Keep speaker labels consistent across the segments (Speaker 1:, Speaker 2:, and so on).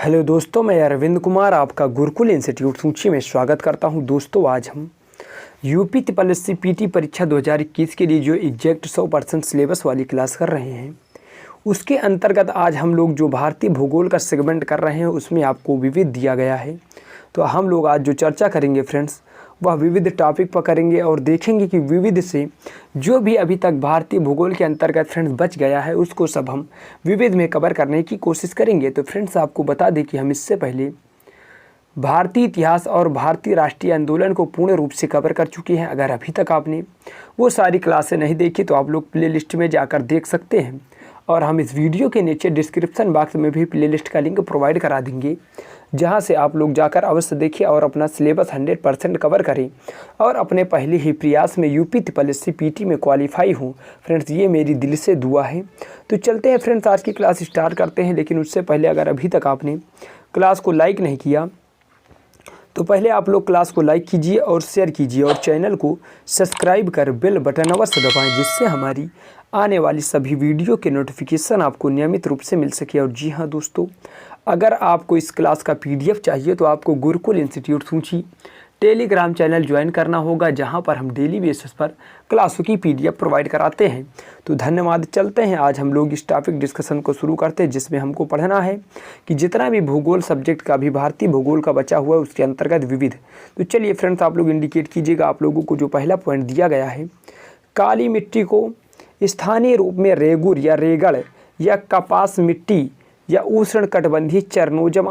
Speaker 1: Hello दोस्तों, मैं अरविंद कुमार आपका गुरुकुल इंस्टीट्यूट सूची में स्वागत करता हूं। दोस्तों, आज हम UP triple S C PT परीक्षा 2021 के लिए जो एग्जैक्ट 100% सिलेबस वाली क्लास कर रहे हैं, उसके अंतर्गत आज हम लोग जो भारतीय भूगोल का सेगमेंट कर रहे हैं उसमें आपको विविध दिया गया है। तो हम लोग आज जो चर्चा करेंगे फ्रेंड्स, वह विविध टॉपिक पर करेंगे और देखेंगे कि विविध से जो भी अभी तक भारतीय भूगोल के अंतर्गत फ्रेंड्स बच गया है उसको सब हम विविध में कवर करने की कोशिश करेंगे। तो फ्रेंड्स, आपको बता दें कि हम इससे पहले भारतीय इतिहास और भारतीय राष्ट्रीय आंदोलन को पूर्ण रूप से कवर कर चुके हैं। अगर अभी तक आपने वो सारी क्लासें नहीं देखी तो आप लोग प्लेलिस्ट में जाकर देख सकते हैं, और हम इस वीडियो के नीचे डिस्क्रिप्शन बॉक्स में भी प्लेलिस्ट का लिंक प्रोवाइड करा देंगे, जहां से आप लोग जाकर अवश्य देखिए और अपना सिलेबस 100% कवर करें और अपने पहले ही प्रयास में UP triple S C PT में क्वालिफाई हूँ। फ्रेंड्स, ये मेरी दिल से दुआ है। तो चलते हैं फ्रेंड्स, आज की क्लास स्टार्ट करते हैं। लेकिन उससे पहले अगर अभी तक आपने क्लास को लाइक नहीं किया तो पहले आप लोग क्लास को लाइक कीजिए और शेयर कीजिए और चैनल को सब्सक्राइब कर बेल बटन अवश्य दबाएं, जिससे हमारी आने वाली सभी वीडियो के नोटिफिकेशन आपको नियमित रूप से मिल सके। और जी हाँ दोस्तों, अगर आपको इस क्लास का PDF चाहिए तो आपको गुरुकुल इंस्टीट्यूट सूची टेलीग्राम चैनल ज्वाइन करना होगा, जहां पर हम डेली बेसिस पर क्लासों की PDF प्रोवाइड कराते हैं। तो धन्यवाद। चलते हैं, आज हम लोग इस टॉपिक डिस्कशन को शुरू करते हैं, जिसमें हमको पढ़ना है कि जितना भी भूगोल सब्जेक्ट का भी भारतीय भूगोल का बचा हुआ है उसके अंतर्गत विविध। तो चलिए फ्रेंड्स, आप लोग इंडिकेट कीजिएगा। आप लोगों को जो पहला पॉइंट दिया गया है, काली मिट्टी को स्थानीय रूप में रेगुर या रेगड़ या कपास मिट्टी या उष्णकटिबंधीय चरनोजम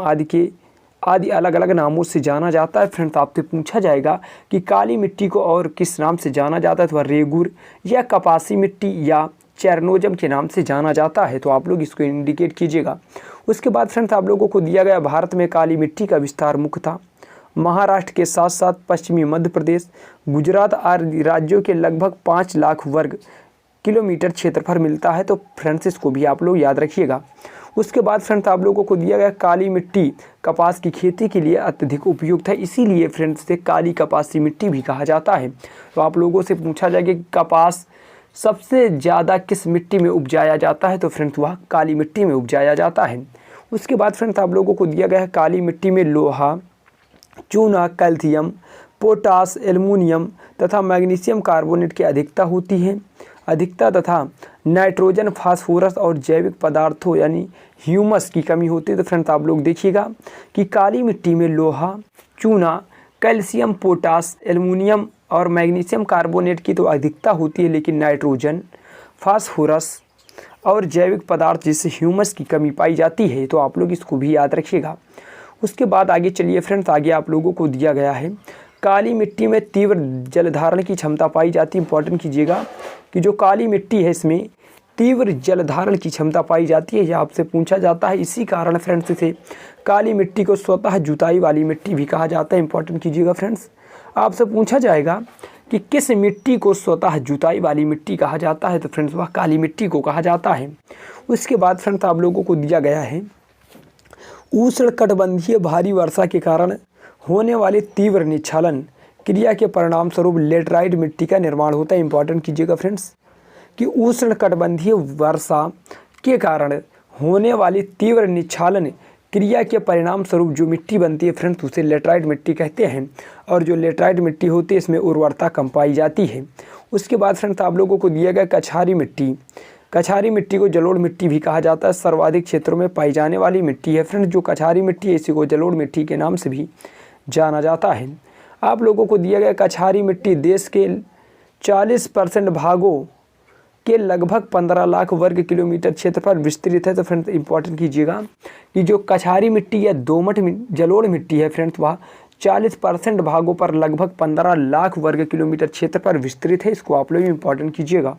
Speaker 1: आदि अलग अलग नामों से जाना जाता है। फ्रेंड्स, आपसे पूछा जाएगा कि काली मिट्टी को और किस नाम से जाना जाता है, तो रेगुर या कपासी मिट्टी या चरनोजम के नाम से जाना जाता है। तो आप लोग इसको इंडिकेट कीजिएगा। उसके बाद फ्रेंड्स, आप लोगों को दिया गया भारत में काली मिट्टी का विस्तार मुख्यतः महाराष्ट्र के साथ साथ पश्चिमी मध्य प्रदेश, गुजरात आदि राज्यों के लगभग 5 लाख वर्ग किलोमीटर क्षेत्रफल मिलता है। तो फ्रेंड्स, इसको भी आप लोग याद रखिएगा। उसके बाद फ्रेंड्स, आप लोगों को दिया गया काली मिट्टी कपास की खेती के लिए अत्यधिक उपयुक्त है, इसीलिए फ्रेंड्स से काली कपासी मिट्टी भी कहा जाता है। तो आप लोगों से पूछा जाएगा कि कपास सबसे ज़्यादा किस मिट्टी में उपजाया जाता है, तो फ्रेंड्स वह काली मिट्टी में उपजाया जाता है। उसके बाद फ्रेंड्स, आप लोगों को दिया गया है काली मिट्टी में लोहा, चूना, कैल्शियम, पोटास, एल्युमिनियम तथा मैग्नीशियम कार्बोनेट की अधिकता तथा नाइट्रोजन, फास्फोरस और जैविक पदार्थों यानी ह्यूमस की कमी होती है। तो फ्रेंड्स, आप लोग देखिएगा कि काली मिट्टी में लोहा, चूना, कैल्शियम, पोटास, एल्युमिनियम और मैग्नीशियम कार्बोनेट की तो अधिकता होती है, लेकिन नाइट्रोजन, फास्फोरस और जैविक पदार्थ जिससे ह्यूमस की कमी पाई जाती है। तो आप लोग इसको भी याद रखिएगा। उसके बाद आगे चलिए फ्रेंड्स, आगे आप लोगों को दिया गया है काली मिट्टी में तीव्र जलधारण की क्षमता पाई जाती है। इंपॉर्टेंट कीजिएगा कि जो काली मिट्टी है इसमें तीव्र जलधारण की क्षमता पाई जाती है, यह आपसे पूछा जाता है। इसी कारण फ्रेंड्स इसे काली मिट्टी को स्वतः जुताई वाली मिट्टी भी कहा जाता है। इंपॉर्टेंट कीजिएगा फ्रेंड्स, आपसे पूछा जाएगा कि किस मिट्टी को स्वतः जुताई वाली मिट्टी कहा जाता है, तो फ्रेंड्स वह काली मिट्टी को कहा जाता है। उसके बाद फ्रेंड्स, आप लोगों को दिया गया है उष्णकटिबंधीय भारी वर्षा के कारण होने वाले तीव्र निच्छालन क्रिया के परिणाम स्वरूप लेटराइट मिट्टी का निर्माण होता है। इंपॉर्टेंट कीजिएगा फ्रेंड्स कि उष्णकटिबंधीय वर्षा के कारण होने वाली तीव्र निच्छालन क्रिया के परिणाम स्वरूप जो मिट्टी बनती है फ्रेंड्स उसे लेटराइट मिट्टी कहते हैं। और जो लेटराइट मिट्टी होती है इसमें उर्वरता कम पाई जाती है। उसके बाद फ्रेंड्स, आप लोगों को दिया गया कछारी मिट्टी को जलोढ़ मिट्टी भी कहा जाता है। सर्वाधिक क्षेत्रों में पाई जाने वाली मिट्टी है। फ्रेंड्स, जो कछारी मिट्टी है इसी को जलोढ़ मिट्टी के नाम से भी जाना जाता है। आप लोगों को दिया गया कछारी मिट्टी देश के 40% भागों के लगभग 15 लाख वर्ग किलोमीटर क्षेत्र पर विस्तृत है। तो फ्रेंड्स, इंपॉर्टेंट कीजिएगा कि जो कछारी मिट्टी या दोमट जलोढ़ मिट्टी है फ्रेंड्स वह 40% भागों पर लगभग 15 लाख वर्ग किलोमीटर क्षेत्र पर विस्तृत है। इसको आप लोग इंपॉर्टेंट कीजिएगा।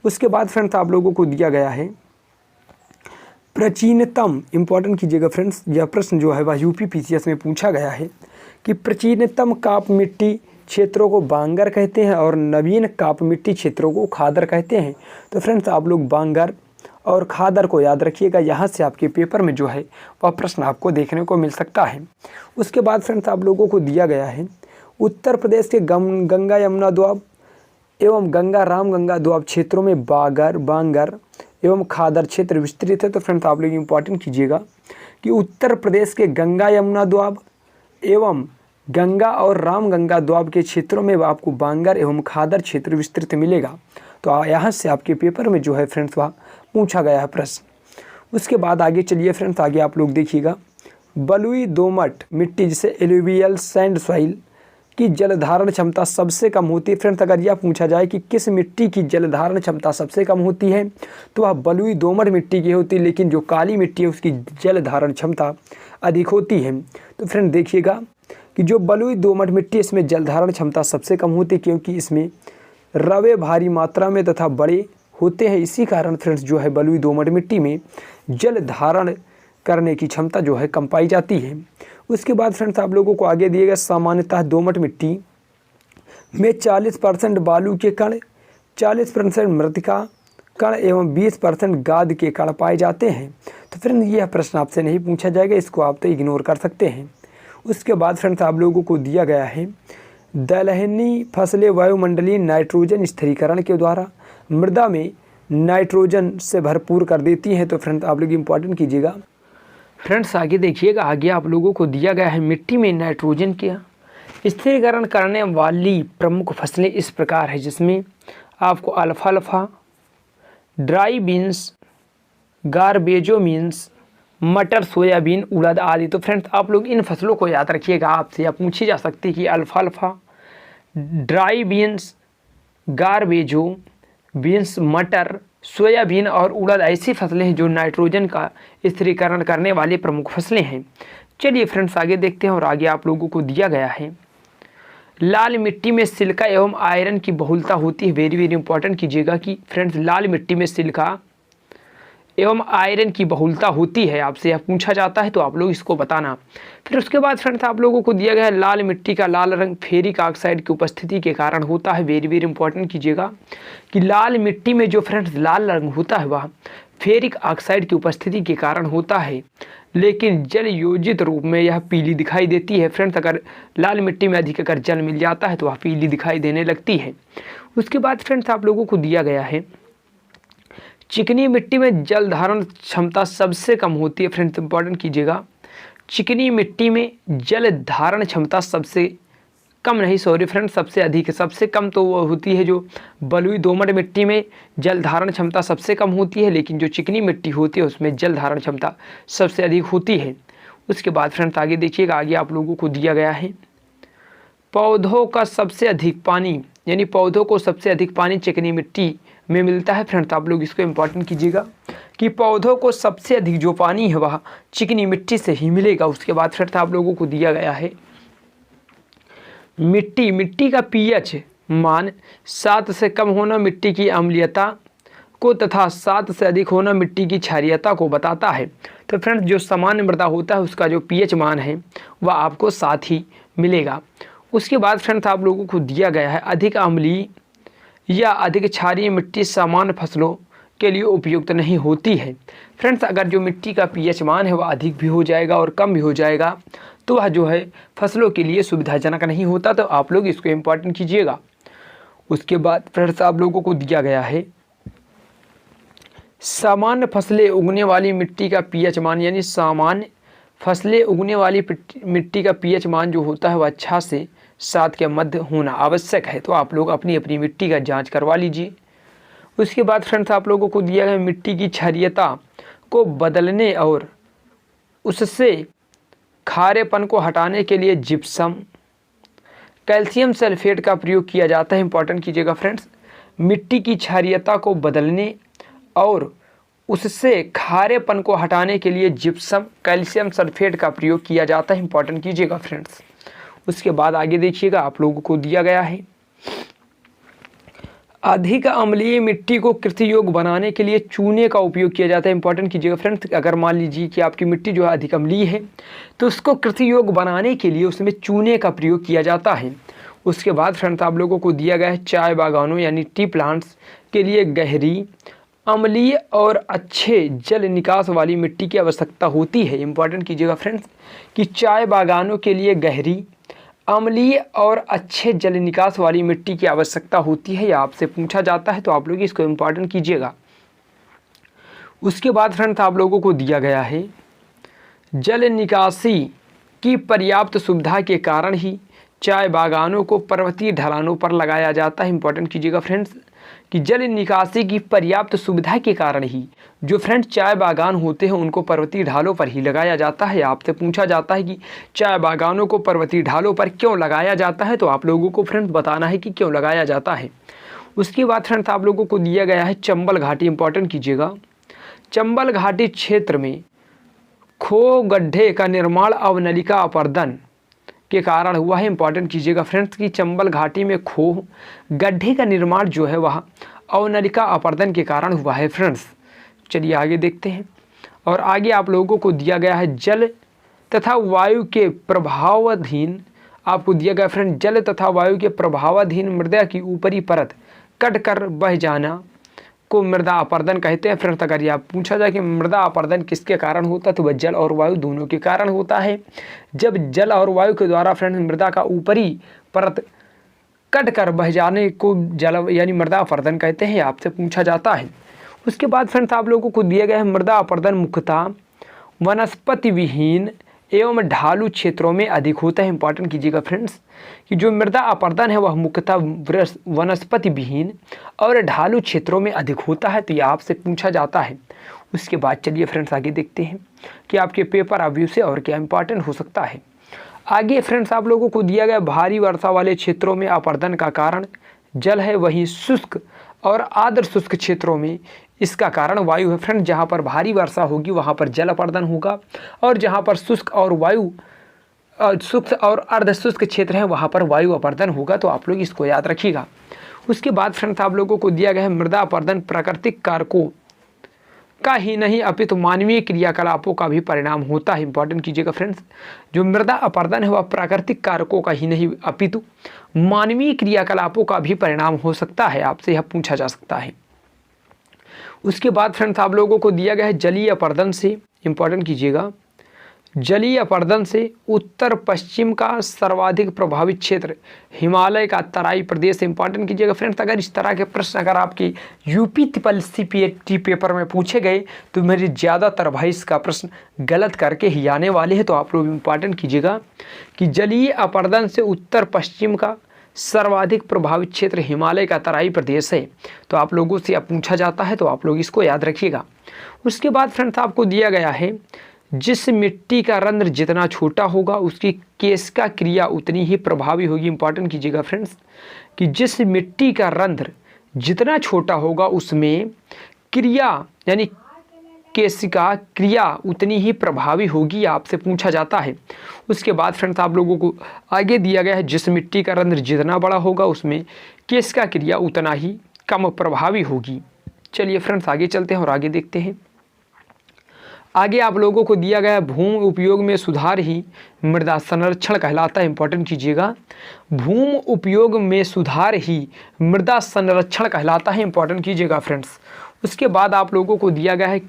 Speaker 1: उसके बाद फ्रेंड्स, आप लोगों को दिया गया है प्राचीनतम, इंपॉर्टेंट कीजिएगा फ्रेंड्स, यह प्रश्न जो है वह यूपी PCS में पूछा गया है कि प्राचीनतम काप मिट्टी क्षेत्रों को बांगर कहते हैं और नवीन काप मिट्टी क्षेत्रों को खादर कहते हैं। तो फ्रेंड्स, आप लोग बांगर और खादर को याद रखिएगा, यहाँ से आपके पेपर में जो है वह प्रश्न आपको देखने को मिल सकता है। उसके बाद फ्रेंड्स, आप लोगों को दिया गया है उत्तर प्रदेश के गंगा यमुना दोआब एवं गंगा रामगंगा दोआब क्षेत्रों में बांगर एवं खादर क्षेत्र विस्तृत है। तो फ्रेंड्स, आप लोग इंपॉर्टेंट कीजिएगा कि उत्तर प्रदेश के गंगा यमुना दोआब एवं गंगा और रामगंगा दोआब के क्षेत्रों में आपको बांगर एवं खादर क्षेत्र विस्तृत मिलेगा। तो यहाँ से आपके पेपर में जो है फ्रेंड्स वह पूछा गया है प्रश्न। उसके बाद आगे चलिए फ्रेंड्स, आगे आप लोग देखिएगा, बलुई दोमट मिट्टी जिसे एलुवियल सैंड सॉइल की जलधारण क्षमता सबसे कम होती है। फ्रेंड्स अगर यह पूछा जाए कि किस मिट्टी की जलधारण क्षमता सबसे कम होती है तो वह बलुई दोमट मिट्टी की होती है, लेकिन जो काली मिट्टी है उसकी जलधारण क्षमता अधिक होती है। तो फ्रेंड देखिएगा कि जो बलुई दोमट मिट्टी इसमें जलधारण क्षमता सबसे कम होती है, क्योंकि इसमें रवे भारी मात्रा में तथा बड़े होते हैं। इसी कारण फ्रेंड्स जो है बलुई दोमट मिट्टी में जल धारण करने की क्षमता जो है कम पाई जाती है। उसके बाद फ्रेंड्स आप लोगों को आगे दिए गए, सामान्यतः दोमट मिट्टी में 40% बालू के कण, 40% मृतिका कण एवं 20% गाद के कण पाए जाते हैं। तो फ्रेंड्स यह प्रश्न आपसे नहीं पूछा जाएगा, इसको आप तो इग्नोर कर सकते हैं। उसके बाद फ्रेंड्स आप लोगों को दिया गया है, दलहनी फसलें वायुमंडलीय नाइट्रोजन स्थिरीकरण के द्वारा मृदा में नाइट्रोजन से भरपूर कर देती हैं। तो फ्रेंड्स आप लोग इम्पॉर्टेंट कीजिएगा। फ्रेंड्स आगे देखिएगा, आगे आप लोगों को दिया गया है मिट्टी में नाइट्रोजन के स्थिरीकरण करने वाली प्रमुख फसलें इस प्रकार है, जिसमें आपको अल्फाल्फा, ड्राई बीन्स, गार्बेजो बीन्स, मटर, सोयाबीन, उड़द आदि। तो फ्रेंड्स आप लोग इन फसलों को याद रखिएगा, आपसे या पूछी जा सकती है कि अल्फाल्फा, ड्राई बीन्स, गार्बेजो बीन्स, मटर, सोयाबीन और उड़द ऐसी फसलें हैं जो नाइट्रोजन का स्थिरीकरण करने वाली प्रमुख फसलें हैं। चलिए फ्रेंड्स आगे देखते हैं, और आगे आप लोगों को दिया गया है, लाल मिट्टी में सिलिका एवं आयरन की बहुलता होती है। वेरी वेरी इंपॉर्टेंट कीजिएगा कि फ्रेंड्स लाल मिट्टी में सिलिका एवं आयरन की बहुलता होती है, आपसे यह पूछा जाता है तो आप लोग इसको बताना। फिर उसके बाद फ्रेंड्स आप लोगों को दिया गया है, लाल मिट्टी का लाल रंग फेरिक ऑक्साइड की उपस्थिति के कारण होता है। वेरी वेरी इंपॉर्टेंट कीजिएगा कि लाल मिट्टी में जो फ्रेंड्स लाल रंग होता है वह फेरिक ऑक्साइड की उपस्थिति के कारण होता है, लेकिन जल योजित रूप में यह पीली दिखाई देती है। फ्रेंड्स अगर लाल मिट्टी में अधिक अगर जल मिल जाता है तो वह पीली दिखाई देने लगती है। उसके बाद फ्रेंड्स आप लोगों को दिया गया है, चिकनी मिट्टी में जल धारण क्षमता सबसे कम होती है। फ्रेंड्स इंपॉर्टेंट कीजिएगा, चिकनी मिट्टी में जल धारण क्षमता सबसे कम नहीं, सॉरी फ्रेंड्स सबसे अधिक है। सबसे कम तो वो होती है जो बलुई दोमट मिट्टी में जल धारण क्षमता सबसे कम होती है, लेकिन जो चिकनी मिट्टी होती है उसमें जल धारण क्षमता सबसे अधिक होती है। उसके बाद फ्रेंड्स आगे देखिएगा, आगे आप लोगों को दिया गया है, पौधों का सबसे अधिक पानी, यानी पौधों को सबसे अधिक पानी चिकनी मिट्टी में मिलता है। फ्रेंड्स आप लोग इसको इम्पॉर्टेंट कीजिएगा कि पौधों को सबसे अधिक जो पानी है वह चिकनी मिट्टी से ही मिलेगा। उसके बाद फ्रेंड्स आप लोगों को दिया गया है, मिट्टी का पीएच मान 7 से कम होना मिट्टी की अम्लीयता को तथा 7 से अधिक होना मिट्टी की क्षारीयता को बताता है। तो फ्रेंड्स जो सामान्य मृदा होता है उसका जो पीएच मान है वह आपको 7 ही मिलेगा। उसके बाद फ्रेंड्स आप लोगों को दिया गया है, अधिक अम्लीय या अधिक क्षारीय मिट्टी सामान्य फसलों के लिए उपयुक्त नहीं होती है। फ्रेंड्स अगर जो मिट्टी का पीएच मान है वह अधिक भी हो जाएगा और कम भी हो जाएगा तो वह जो है फसलों के लिए सुविधाजनक नहीं होता, तो आप लोग इसको इम्पॉर्टेंट कीजिएगा। उसके बाद फ्रेंड्स आप लोगों को दिया गया है, सामान्य फसलें उगने वाली मिट्टी का पीएच मान, यानी सामान्य फसलें उगने वाली मिट्टी का पीएच मान जो होता है वह 6 से 7 के मध्य होना आवश्यक है। तो आप लोग अपनी अपनी मिट्टी का जांच करवा लीजिए। उसके बाद फ्रेंड्स आप लोगों को दिया गया, मिट्टी की क्षारीयता को बदलने और उससे खारेपन को हटाने के लिए जिप्सम, कैल्शियम सल्फेट का प्रयोग किया जाता है। इंपॉर्टेंट कीजिएगा फ्रेंड्स, मिट्टी की क्षारीयता को बदलने और उससे खारेपन को हटाने के लिए जिप्सम, कैल्शियम सल्फेट का प्रयोग किया जाता है। इंपॉर्टेंट कीजिएगा फ्रेंड्स। उसके बाद आगे देखिएगा, आप लोगों को दिया गया है, अधिक अम्लीय मिट्टी को कृषि योग्य बनाने के लिए चूने का उपयोग किया जाता है। इंपॉर्टेंट कीजिएगा फ्रेंड्स, अगर मान लीजिए कि आपकी मिट्टी जो है अधिक अम्लीय है तो उसको कृषि योग्य बनाने के लिए उसमें चूने का प्रयोग किया जाता है। उसके बाद फ्रेंड्स आप लोगों को दिया गया है, चाय बागानों यानी टी प्लांट्स के लिए गहरी, अम्लीय और अच्छे जल निकास वाली मिट्टी की आवश्यकता होती है। इंपॉर्टेंट कीजिएगा फ्रेंड्स कि चाय बागानों के लिए गहरी, अम्लीय और अच्छे जल निकास वाली मिट्टी की आवश्यकता होती है, या आपसे पूछा जाता है तो आप लोग इसको इम्पॉर्टेंट कीजिएगा। उसके बाद फ्रेंड्स आप लोगों को दिया गया है, जल निकासी की पर्याप्त सुविधा के कारण ही चाय बागानों को पर्वतीय ढलानों पर लगाया जाता है। इंपॉर्टेंट कीजिएगा फ्रेंड्स कि जल निकासी की पर्याप्त सुविधा के कारण ही जो फ्रेंड्स चाय बागान होते हैं उनको पर्वतीय ढालों पर ही लगाया जाता है। आपसे पूछा जाता है कि चाय बागानों को पर्वतीय ढालों पर क्यों लगाया जाता है, तो आप लोगों को फ्रेंड्स बताना है कि क्यों लगाया जाता है। उसके बाद फ्रेंड्स आप लोगों को दिया गया है चंबल घाटी। इंपॉर्टेंट कीजिएगा, चंबल घाटी क्षेत्र में खो गड्ढे का निर्माण अवनलिका अपर्दन के कारण हुआ है। इंपॉर्टेंट कीजिएगा फ्रेंड्स कि चंबल घाटी में खो गड्ढे का निर्माण जो है वह अवनलिका अपर्दन के कारण हुआ है फ्रेंड्स। चलिए आगे देखते हैं। और आगे आप लोगों को दिया गया है जल तथा वायु के प्रभावाधीन, आपको दिया गया फ्रेंड जल तथा वायु के प्रभावाधीन मृदा की ऊपरी परत कट कर बह जाना को मृदा अपर्दन कहते हैं। फ्रेंड्स अगर यह पूछा जाए कि मृदा अपर्दन किसके कारण होता है तो वह जल और वायु दोनों के कारण होता है। जब जल और वायु के द्वारा फ्रेंड्स मृदा का ऊपरी परत कट कर बह जाने को जल यानी मृदा अपर्दन कहते हैं, आपसे पूछा जाता है। उसके बाद फ्रेंड्स आप लोगों को दिया गया है मृदा अपर्दन मुख्यतः वनस्पति विहीन एवं ढालू क्षेत्रों में अधिक होता है। इंपॉर्टेंट कीजिएगा फ्रेंड्स कि जो मृदा अपर्दन है वह मुख्यतः वनस्पति विहीन और ढालू क्षेत्रों में अधिक होता है, तो यह आपसे पूछा जाता है। उसके बाद चलिए फ्रेंड्स आगे देखते हैं कि आपके पेपर रिव्यू से और क्या इंपॉर्टेंट हो सकता है। आगे फ्रेंड्स आप लोगों को दिया गया भारी वर्षा वाले क्षेत्रों में अपर्दन का कारण जल है, वहीं शुष्क और आर्द्र शुष्क क्षेत्रों में इसका कारण वायु है। फ्रेंड जहाँ पर भारी वर्षा होगी वहाँ पर जल अपर्दन होगा, और जहाँ पर शुष्क और अर्ध शुष्क क्षेत्र है वहाँ पर वायु अपर्दन होगा, तो आप लोग इसको याद रखिएगा। उसके बाद फ्रेंड्स आप लोगों को दिया गया है मृदा अपर्दन प्राकृतिक कारकों का ही नहीं अपितु मानवीय क्रियाकलापों का भी परिणाम होता है। इंपॉर्टेंट कीजिएगा फ्रेंड्स, जो मृदा अपर्दन है वह प्राकृतिक कारकों का ही नहीं अपितु मानवीय क्रियाकलापों का भी परिणाम हो सकता है, आपसे यह पूछा जा सकता है। उसके बाद फ्रेंड्स आप लोगों को दिया गया है जलीय अपर्दन से, इंपॉर्टेंट कीजिएगा, जलीय अपर्दन से उत्तर पश्चिम का सर्वाधिक प्रभावित क्षेत्र हिमालय का तराई प्रदेश। इंपॉर्टेंट कीजिएगा फ्रेंड्स, अगर इस तरह के प्रश्न अगर आपके यूपी TPSC पेपर में पूछे गए तो मेरे ज़्यादातर भाई इसका प्रश्न गलत करके ही आने वाले हैं, तो आप लोग इंपॉर्टेंट कीजिएगा कि जलीय अपर्दन से उत्तर पश्चिम का सर्वाधिक प्रभावित क्षेत्र हिमालय का तराई प्रदेश है, तो आप लोगों से अब पूछा जाता है, तो आप लोग इसको याद रखिएगा। उसके बाद फ्रेंड्स आपको दिया गया है जिस मिट्टी का रंध्र जितना छोटा होगा उसकी केशिका क्रिया उतनी ही प्रभावी होगी। इंपॉर्टेंट कीजिएगा फ्रेंड्स कि जिस मिट्टी का रंध्र जितना छोटा होगा उसमें क्रिया यानी केशिका क्रिया उतनी ही प्रभावी होगी, आपसे पूछा जाता है। उसके बाद फ्रेंड्स आप लोगों को आगे दिया गया है जिस मिट्टी का रंध्र जितना बड़ा होगा उसमें केशिका क्रिया उतना ही कम प्रभावी होगी। चलिए फ्रेंड्स आगे चलते हैं और आगे देखते हैं। आगे आप लोगों को दिया गया भूमि उपयोग में सुधार ही मृदा संरक्षण कहलाता है। इंपॉर्टेंट कीजिएगा, भूमि उपयोग में सुधार ही मृदा संरक्षण कहलाता है। इंपॉर्टेंट कीजिएगा फ्रेंड्स। उसके बाद आप लोगों को दिया गया है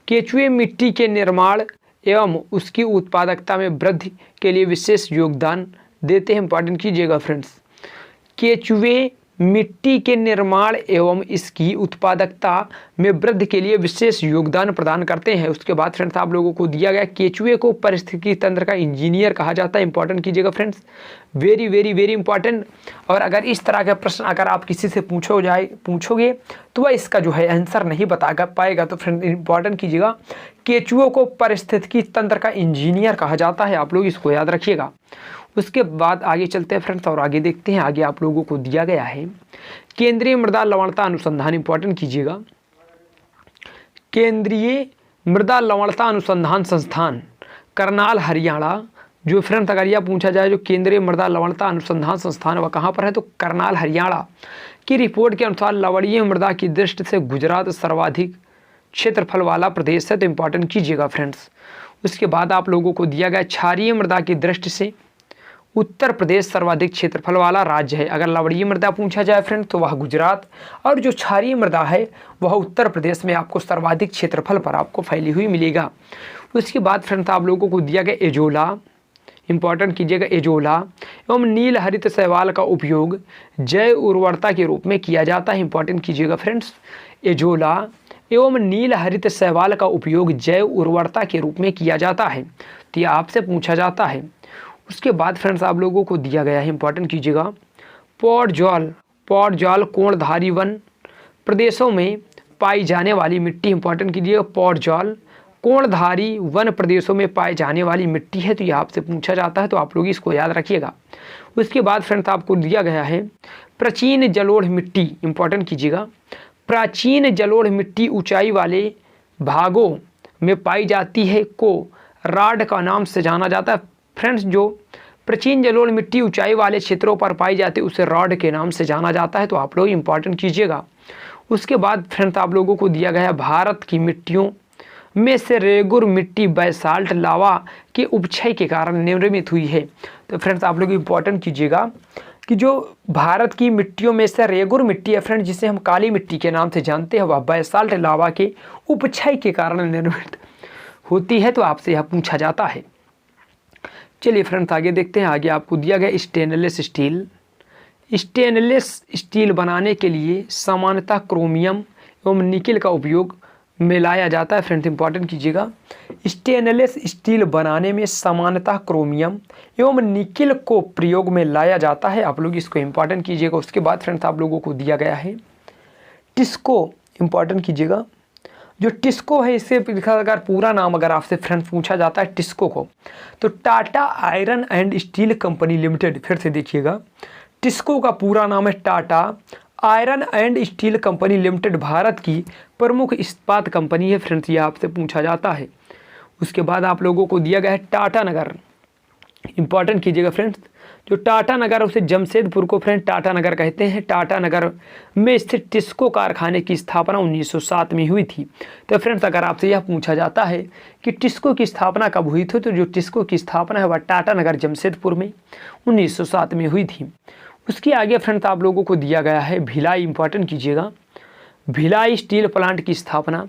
Speaker 1: केचुए मिट्टी के निर्माण एवं उसकी उत्पादकता में वृद्धि के लिए विशेष योगदान देते हैं। इंपॉर्टेंट कीजिएगा फ्रेंड्स, केचुए मिट्टी के निर्माण एवं इसकी उत्पादकता में वृद्धि के लिए विशेष योगदान प्रदान करते हैं। उसके बाद फ्रेंड्स आप लोगों को दिया गया केचुए को पारिस्थितिकी तंत्र का इंजीनियर कहा जाता है। इंपॉर्टेंट कीजिएगा friends, very very very important. और अगर इस तरह का प्रश्न अगर आप किसी से पूछोगे तो वह इसका जो है आंसर नहीं बता पाएगा, तो फ्रेंड इंपॉर्टेंट कीजिएगा केचुओं को पारिस्थितिकी तंत्र का इंजीनियर कहा जाता है, आप लोग इसको याद रखिएगा। उसके बाद आगे चलते हैं फ्रेंड्स और आगे देखते हैं। आगे आप लोगों को दिया गया है केंद्रीय मृदा लवणता अनुसंधान। इंपॉर्टेंट कीजिएगा, केंद्रीय मृदा लवणता अनुसंधान संस्थान करनाल हरियाणा। जो फ्रेंड्स अगर यह पूछा जाए जो केंद्रीय मृदा लवणता अनुसंधान संस्थान वह कहाँ पर है, तो करनाल हरियाणा की रिपोर्ट के अनुसार लवणीय मृदा की दृष्टि से गुजरात सर्वाधिक क्षेत्रफल वाला प्रदेश है, तो इंपॉर्टेंट कीजिएगा फ्रेंड्स। उसके बाद आप लोगों को दिया गया क्षारीय मृदा की दृष्टि से उत्तर प्रदेश सर्वाधिक क्षेत्रफल वाला राज्य है। अगर लवणीय मृदा पूछा जाए फ्रेंड तो वह गुजरात, और जो क्षारीय मृदा है वह उत्तर प्रदेश में आपको सर्वाधिक क्षेत्रफल पर आपको फैली हुई मिलेगा। उसके बाद फ्रेंड्स आप लोगों को दिया गया एजोला। इंपॉर्टेंट कीजिएगा, एजोला एवं नील हरित शैवाल का उपयोग जैव उर्वरता के रूप में किया जाता है। इंपॉर्टेंट कीजिएगा फ्रेंड्स, एजोला एवं नील हरित शैवाल का उपयोग जैव उर्वरता के रूप में किया जाता है। तो ये आपसे पूछा जाता है। उसके बाद फ्रेंड्स आप लोगों को दिया गया है, इंपॉर्टेंट कीजिएगा, पौडजॉल कोणधारी वन प्रदेशों में पाई जाने वाली मिट्टी, इंपॉर्टेंट कीजिएगा, पौडजॉल कोणधारी वन प्रदेशों में पाए जाने वाली मिट्टी है। तो ये आपसे पूछा जाता है, तो आप लोग इसको याद रखिएगा। उसके बाद फ्रेंड्स आपको दिया गया है प्राचीन जलोढ़ मिट्टी, इंपॉर्टेंट कीजिएगा, प्राचीन जलोढ़ मिट्टी ऊंचाई वाले भागों में पाई जाती है को राड का नाम से जाना जाता है। फ्रेंड्स जो प्राचीन जलोढ़ मिट्टी ऊंचाई वाले क्षेत्रों पर पाई जाती है उसे रॉड के नाम से जाना जाता है। तो आप लोग इंपॉर्टेंट कीजिएगा। उसके बाद फ्रेंड्स आप लोगों को दिया गया है भारत की मिट्टियों में से रेगुर मिट्टी बैसाल्ट लावा के उपक्षय के कारण निर्मित हुई है। तो फ्रेंड्स आप लोग इंपॉर्टेंट कीजिएगा कि जो भारत की मिट्टियों में से रेगुर मिट्टी है फ्रेंड्स, जिसे हम काली मिट्टी के नाम से जानते हैं, वह बैसाल्ट लावा के उपक्षय के कारण निर्मित होती है। तो आपसे यह पूछा जाता है। चलिए फ्रेंड्स आगे देखते हैं। आगे आपको दिया गया स्टेनलेस स्टील बनाने के लिए सामान्यतः क्रोमियम एवं निकेल का उपयोग में लाया जाता है। फ्रेंड्स इंपॉर्टेंट कीजिएगा, स्टेनलेस स्टील बनाने में सामान्यतः क्रोमियम एवं निकेल को प्रयोग में लाया जाता है। आप लोग इसको इंपॉर्टेंट कीजिएगा। उसके बाद फ्रेंड्स आप लोगों को दिया गया है टिस्को, इंपॉर्टेंट कीजिएगा, जो टिस्को है इससे अगर पूरा नाम अगर आपसे फ्रेंड्स पूछा जाता है टिस्को को, तो Tata iron and steel company limited. फिर से देखिएगा, टिस्को का पूरा नाम है Tata iron and steel company limited, Bharat की प्रमुख इस्पात कंपनी है। फ्रेंड्स ये आपसे पूछा जाता है। उसके बाद आप लोगों को दिया गया है टाटा नगर, इंपॉर्टेंट कीजिएगा फ्रेंड्स, जो टाटा नगर उसे जमशेदपुर को फ्रेंड टाटा नगर कहते हैं। टाटा नगर में स्थित टिस्को कारखाने की स्थापना 1907 में हुई थी। तो फ्रेंड्स अगर आपसे यह पूछा जाता है कि टिस्को की स्थापना कब हुई थी, तो जो टिस्को की स्थापना है वह टाटा नगर जमशेदपुर में 1907 में हुई थी। उसके आगे फ्रेंड्स आप लोगों को दिया गया है भिलाई, इंपॉर्टेंट कीजिएगा, भिलाई स्टील प्लांट की स्थापना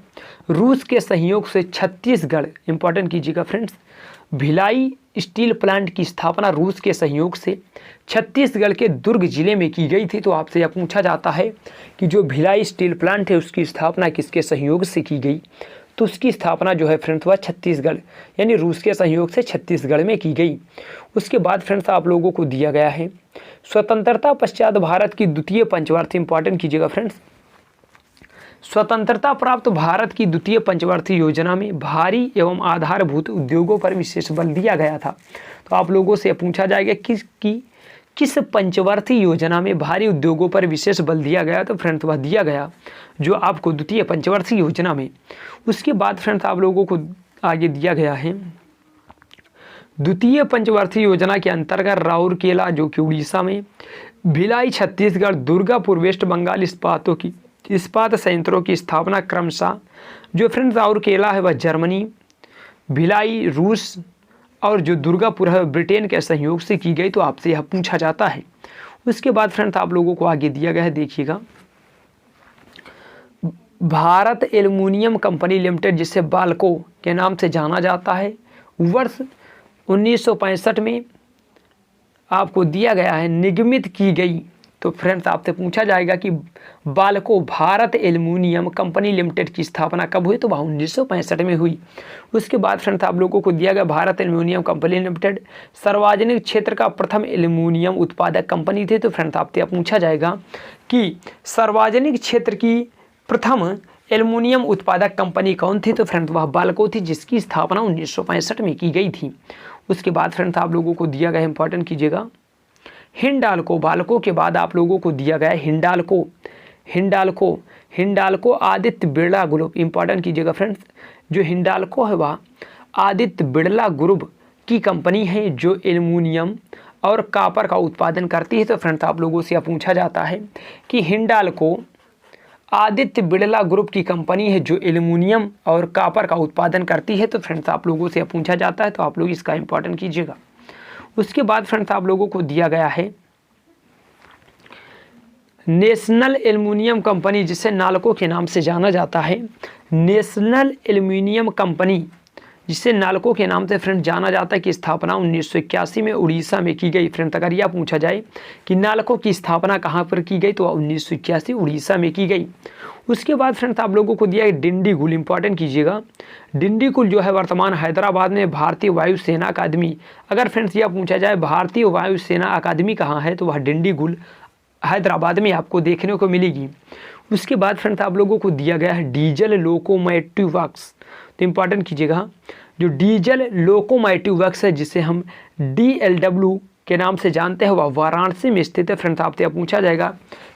Speaker 1: रूस के सहयोग से छत्तीसगढ़, इंपॉर्टेंट कीजिएगा फ्रेंड्स, भिलाई स्टील प्लांट की स्थापना रूस के सहयोग से छत्तीसगढ़ के दुर्ग जिले में की गई थी। तो आपसे यह पूछा जाता है कि जो भिलाई स्टील प्लांट है उसकी स्थापना किसके सहयोग से की गई, तो उसकी स्थापना जो है फ्रेंड्स वह छत्तीसगढ़ यानी रूस के सहयोग से छत्तीसगढ़ में की गई। उसके बाद फ्रेंड्स आप लोगों को दिया गया है स्वतंत्रता पश्चात भारत की द्वितीय पंचवार्षिक, इंपॉर्टेंट कीजिएगा फ्रेंड्स, स्वतंत्रता प्राप्त भारत की द्वितीय पंचवार्षिक योजना में भारी एवं आधारभूत उद्योगों पर विशेष बल दिया गया था। तो आप लोगों से पूछा जाएगा किस पंचवार्षिक योजना में भारी उद्योगों पर विशेष बल दिया गया, तो फ्रेंड्स वह दिया गया जो आपको द्वितीय पंचवार्षिक योजना में। उसके बाद फ्रेंड्स आप लोगों को आगे दिया गया है द्वितीय पंचवार्षिक योजना के अंतर्गत राउरकेला जो कि उड़ीसा में, भिलाई छत्तीसगढ़, दुर्गापुर वेस्ट बंगाल इस्पात संयंत्रों की स्थापना क्रमशः जो फ्रेंड्स राउरकेला है वह जर्मनी, भिलाई रूस और जो दुर्गापुर है ब्रिटेन के सहयोग से की गई। तो आपसे यह पूछा जाता है। उसके बाद फ्रेंड्स आप लोगों को आगे दिया गया है, देखिएगा, भारत एल्युमिनियम कंपनी लिमिटेड जिसे बाल्को के नाम से जाना जाता है, वर्ष 1965 में आपको दिया गया है निगमित की गई। तो फ्रेंड्स आपसे पूछा जाएगा कि Balco Bharat aluminium company limited की स्थापना कब हुई, तो वह 1965 में हुई। उसके बाद फ्रेंड्स आप लोगों को दिया गया भारत एल्युमिनियम कंपनी लिमिटेड सार्वजनिक क्षेत्र का प्रथम एल्युमिनियम उत्पादक कंपनी थी। तो फ्रेंड्स आपसे पूछा जाएगा कि सार्वजनिक क्षेत्र की प्रथम एल्युमिनियम उत्पादक कंपनी कौन थी, तो फ्रेंड्स वह बाल्को थी जिसकी स्थापना 1965 में की गई थी। उसके बाद फ्रेंड्स आप लोगों को दिया गया, इंपॉर्टेंट कीजिएगा, हिंडाल्को, बाल्को के बाद आप लोगों को दिया गया हिंडाल्को आदित्य बिरला ग्रुप, इंपॉर्टेंट कीजिएगा फ्रेंड्स, जो हिंडाल्को है वह आदित्य बिरला ग्रुप की कंपनी है जो एल्युमिनियम और कॉपर का उत्पादन करती है। तो फ्रेंड्स आप लोगों से यह पूछा जाता है कि हिंडाल्को आदित्य बिरला ग्रुप की कंपनी है जो एल्युमिनियम और कॉपर का उत्पादन करती है। तो फ्रेंड्स आप लोगों से पूछा जाता है, तो आप लोग इसका इंपॉर्टेंट कीजिएगा। उसके बाद फ्रेंड्स आप लोगों को दिया गया है नेशनल एल्युमिनियम कंपनी जिसे नाल्को के नाम से जाना जाता है, नेशनल एल्युमिनियम कंपनी जिसे नालको के नाम से फ्रेंड जाना जाता है, की स्थापना 1981 में उड़ीसा में की गई। फ्रेंड अगर यह पूछा जाए कि नालको की स्थापना कहाँ पर की गई, तो 1981 उड़ीसा में की गई। उसके बाद फ्रेंड्स आप लोगों को दिया है डिंडीगुल, इंपॉर्टेंट कीजिएगा। डिंडीगुल जो है वर्तमान हैदराबाद में भारतीय वायुसेना अकादमी, अगर फ्रेंड्स यह पूछा जाए भारतीय वायुसेना अकादमी कहाँ है, तो वह डिंडीगुल हैदराबाद में आपको देखने को मिलेगी। उसके बाद फ्रेंड्स आप लोगों को दिया गया है डीजल लोकोमोटिव वर्क्स, तो इंपॉर्टेंट कीजिएगा। जो डीजल लोकोमोटिव वर्क्स है, जिसे हम DLW के नाम से जानते हैं, वह वाराणसी में स्थित है। फ्रेंड्स आपसे पूछा जाएगा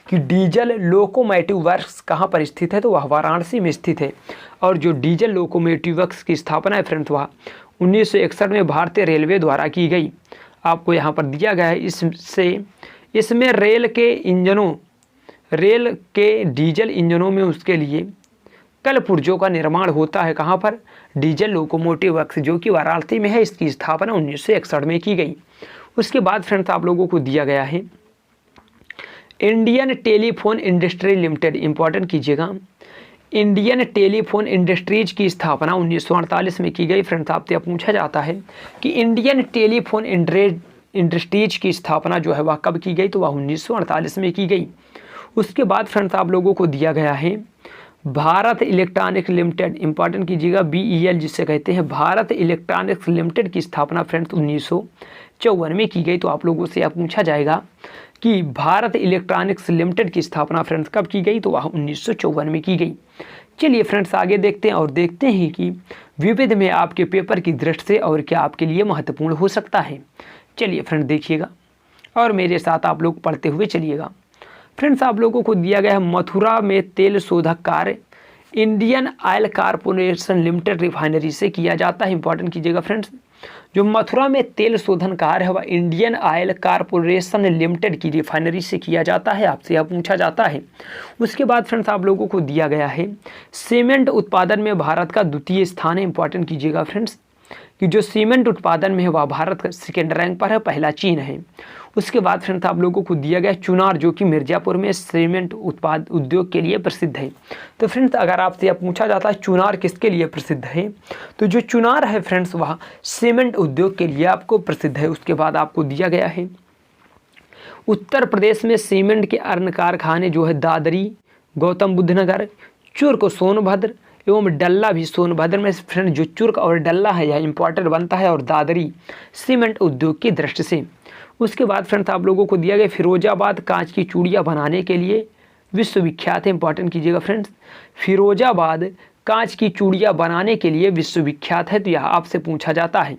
Speaker 1: कि डीजल लोकोमोटिव वर्क्स कहाँ पर स्थित है, तो वह वाराणसी में स्थित है। और जो डीजल लोकोमोटिव वर्क्स की स्थापना है फ्रेंड्स, वह 1961 में भारतीय रेलवे द्वारा की गई। आपको यहाँ पर दिया गया है। इसमें रेल के डीजल इंजनों में उसके लिए कल पुर्जों का निर्माण होता है। कहाँ पर? डीजल लोकोमोटिव वर्क्स, जो कि वाराणसी में है। इसकी स्थापना 1961 में की गई। उसके बाद फ्रेंड्स आप लोगों को दिया गया है Indian telephone industry limited, important कीजिएगा। इंडियन टेलीफोन इंडस्ट्रीज की स्थापना 1948 में की गई। फ्रेंड्स आपसे पूछा जाता है कि इंडियन टेलीफोन इंडस्ट्रीज की स्थापना जो है वह कब की गई, तो वह 1948 में की गई। उसके बाद फ्रेंड्स आप लोगों को दिया गया है भारत इलेक्ट्रॉनिक्स लिमिटेड, इंपॉर्टेंट कीजिएगा, BEL जिसे कहते हैं। भारत इलेक्ट्रॉनिक्स लिमिटेड की स्थापना फ्रेंड्स 1954 में की गई। तो आप लोगों से पूछा जाएगा कि भारत इलेक्ट्रॉनिक्स लिमिटेड की स्थापना फ्रेंड्स कब की गई, तो वह 1954 में की गई। चलिए फ्रेंड्स आगे देखते हैं और देखते हैं कि विविध में आपके पेपर की दृष्टि से और क्या आपके लिए महत्वपूर्ण हो सकता है। चलिए फ्रेंड देखिएगा और मेरे साथ आप लोग पढ़ते हुए चलिएगा। फ्रेंड्स आप लोगों को दिया गया है मथुरा में तेल शोधक कार्य Indian oil corporation limited refinery से किया जाता है। इंपॉर्टेंट कीजिएगा फ्रेंड्स, जो मथुरा में तेल शोधन कार्य है वह इंडियन ऑयल कारपोरेशन लिमिटेड की रिफाइनरी से किया जाता है। आपसे यह पूछा जाता है। उसके बाद फ्रेंड्स आप लोगों को दिया गया है सीमेंट उत्पादन में भारत का द्वितीय स्थान है। इंपॉर्टेंट कीजिएगा फ्रेंड्स कि जो सीमेंट उत्पादन में है वह भारत का सेकेंड रैंक पर है, पहला चीन है। उसके बाद फ्रेंड्स आप लोगों को दिया गया चुनार, जो कि मिर्ज़ापुर में सीमेंट उत्पाद उद्योग के लिए प्रसिद्ध है। तो फ्रेंड्स अगर आपसे यह पूछा जाता है चुनार किसके लिए प्रसिद्ध है, तो जो चुनार है फ्रेंड्स वह सीमेंट उद्योग के लिए आपको प्रसिद्ध है। उसके बाद आपको दिया गया है उत्तर प्रदेश में सीमेंट के अन्य कारखाने जो है दादरी, गौतम बुद्ध नगर, चुर्क, सोनभद्र एवं डल्ला भी। सोनभद्र में फ्रेंड जो चुर्क और डल्ला है यह इंपॉर्टेंट बनता है, और दादरी सीमेंट उद्योग की दृष्टि से। उसके बाद फ्रेंड्स आप लोगों को दिया गया फिरोजाबाद कांच की चूड़ियाँ बनाने के लिए विश्वविख्यात है। इंपॉर्टेंट कीजिएगा फ्रेंड्स, फिरोजाबाद कांच की चूड़ियाँ बनाने के लिए विश्वविख्यात है, तो यह आपसे पूछा जाता है।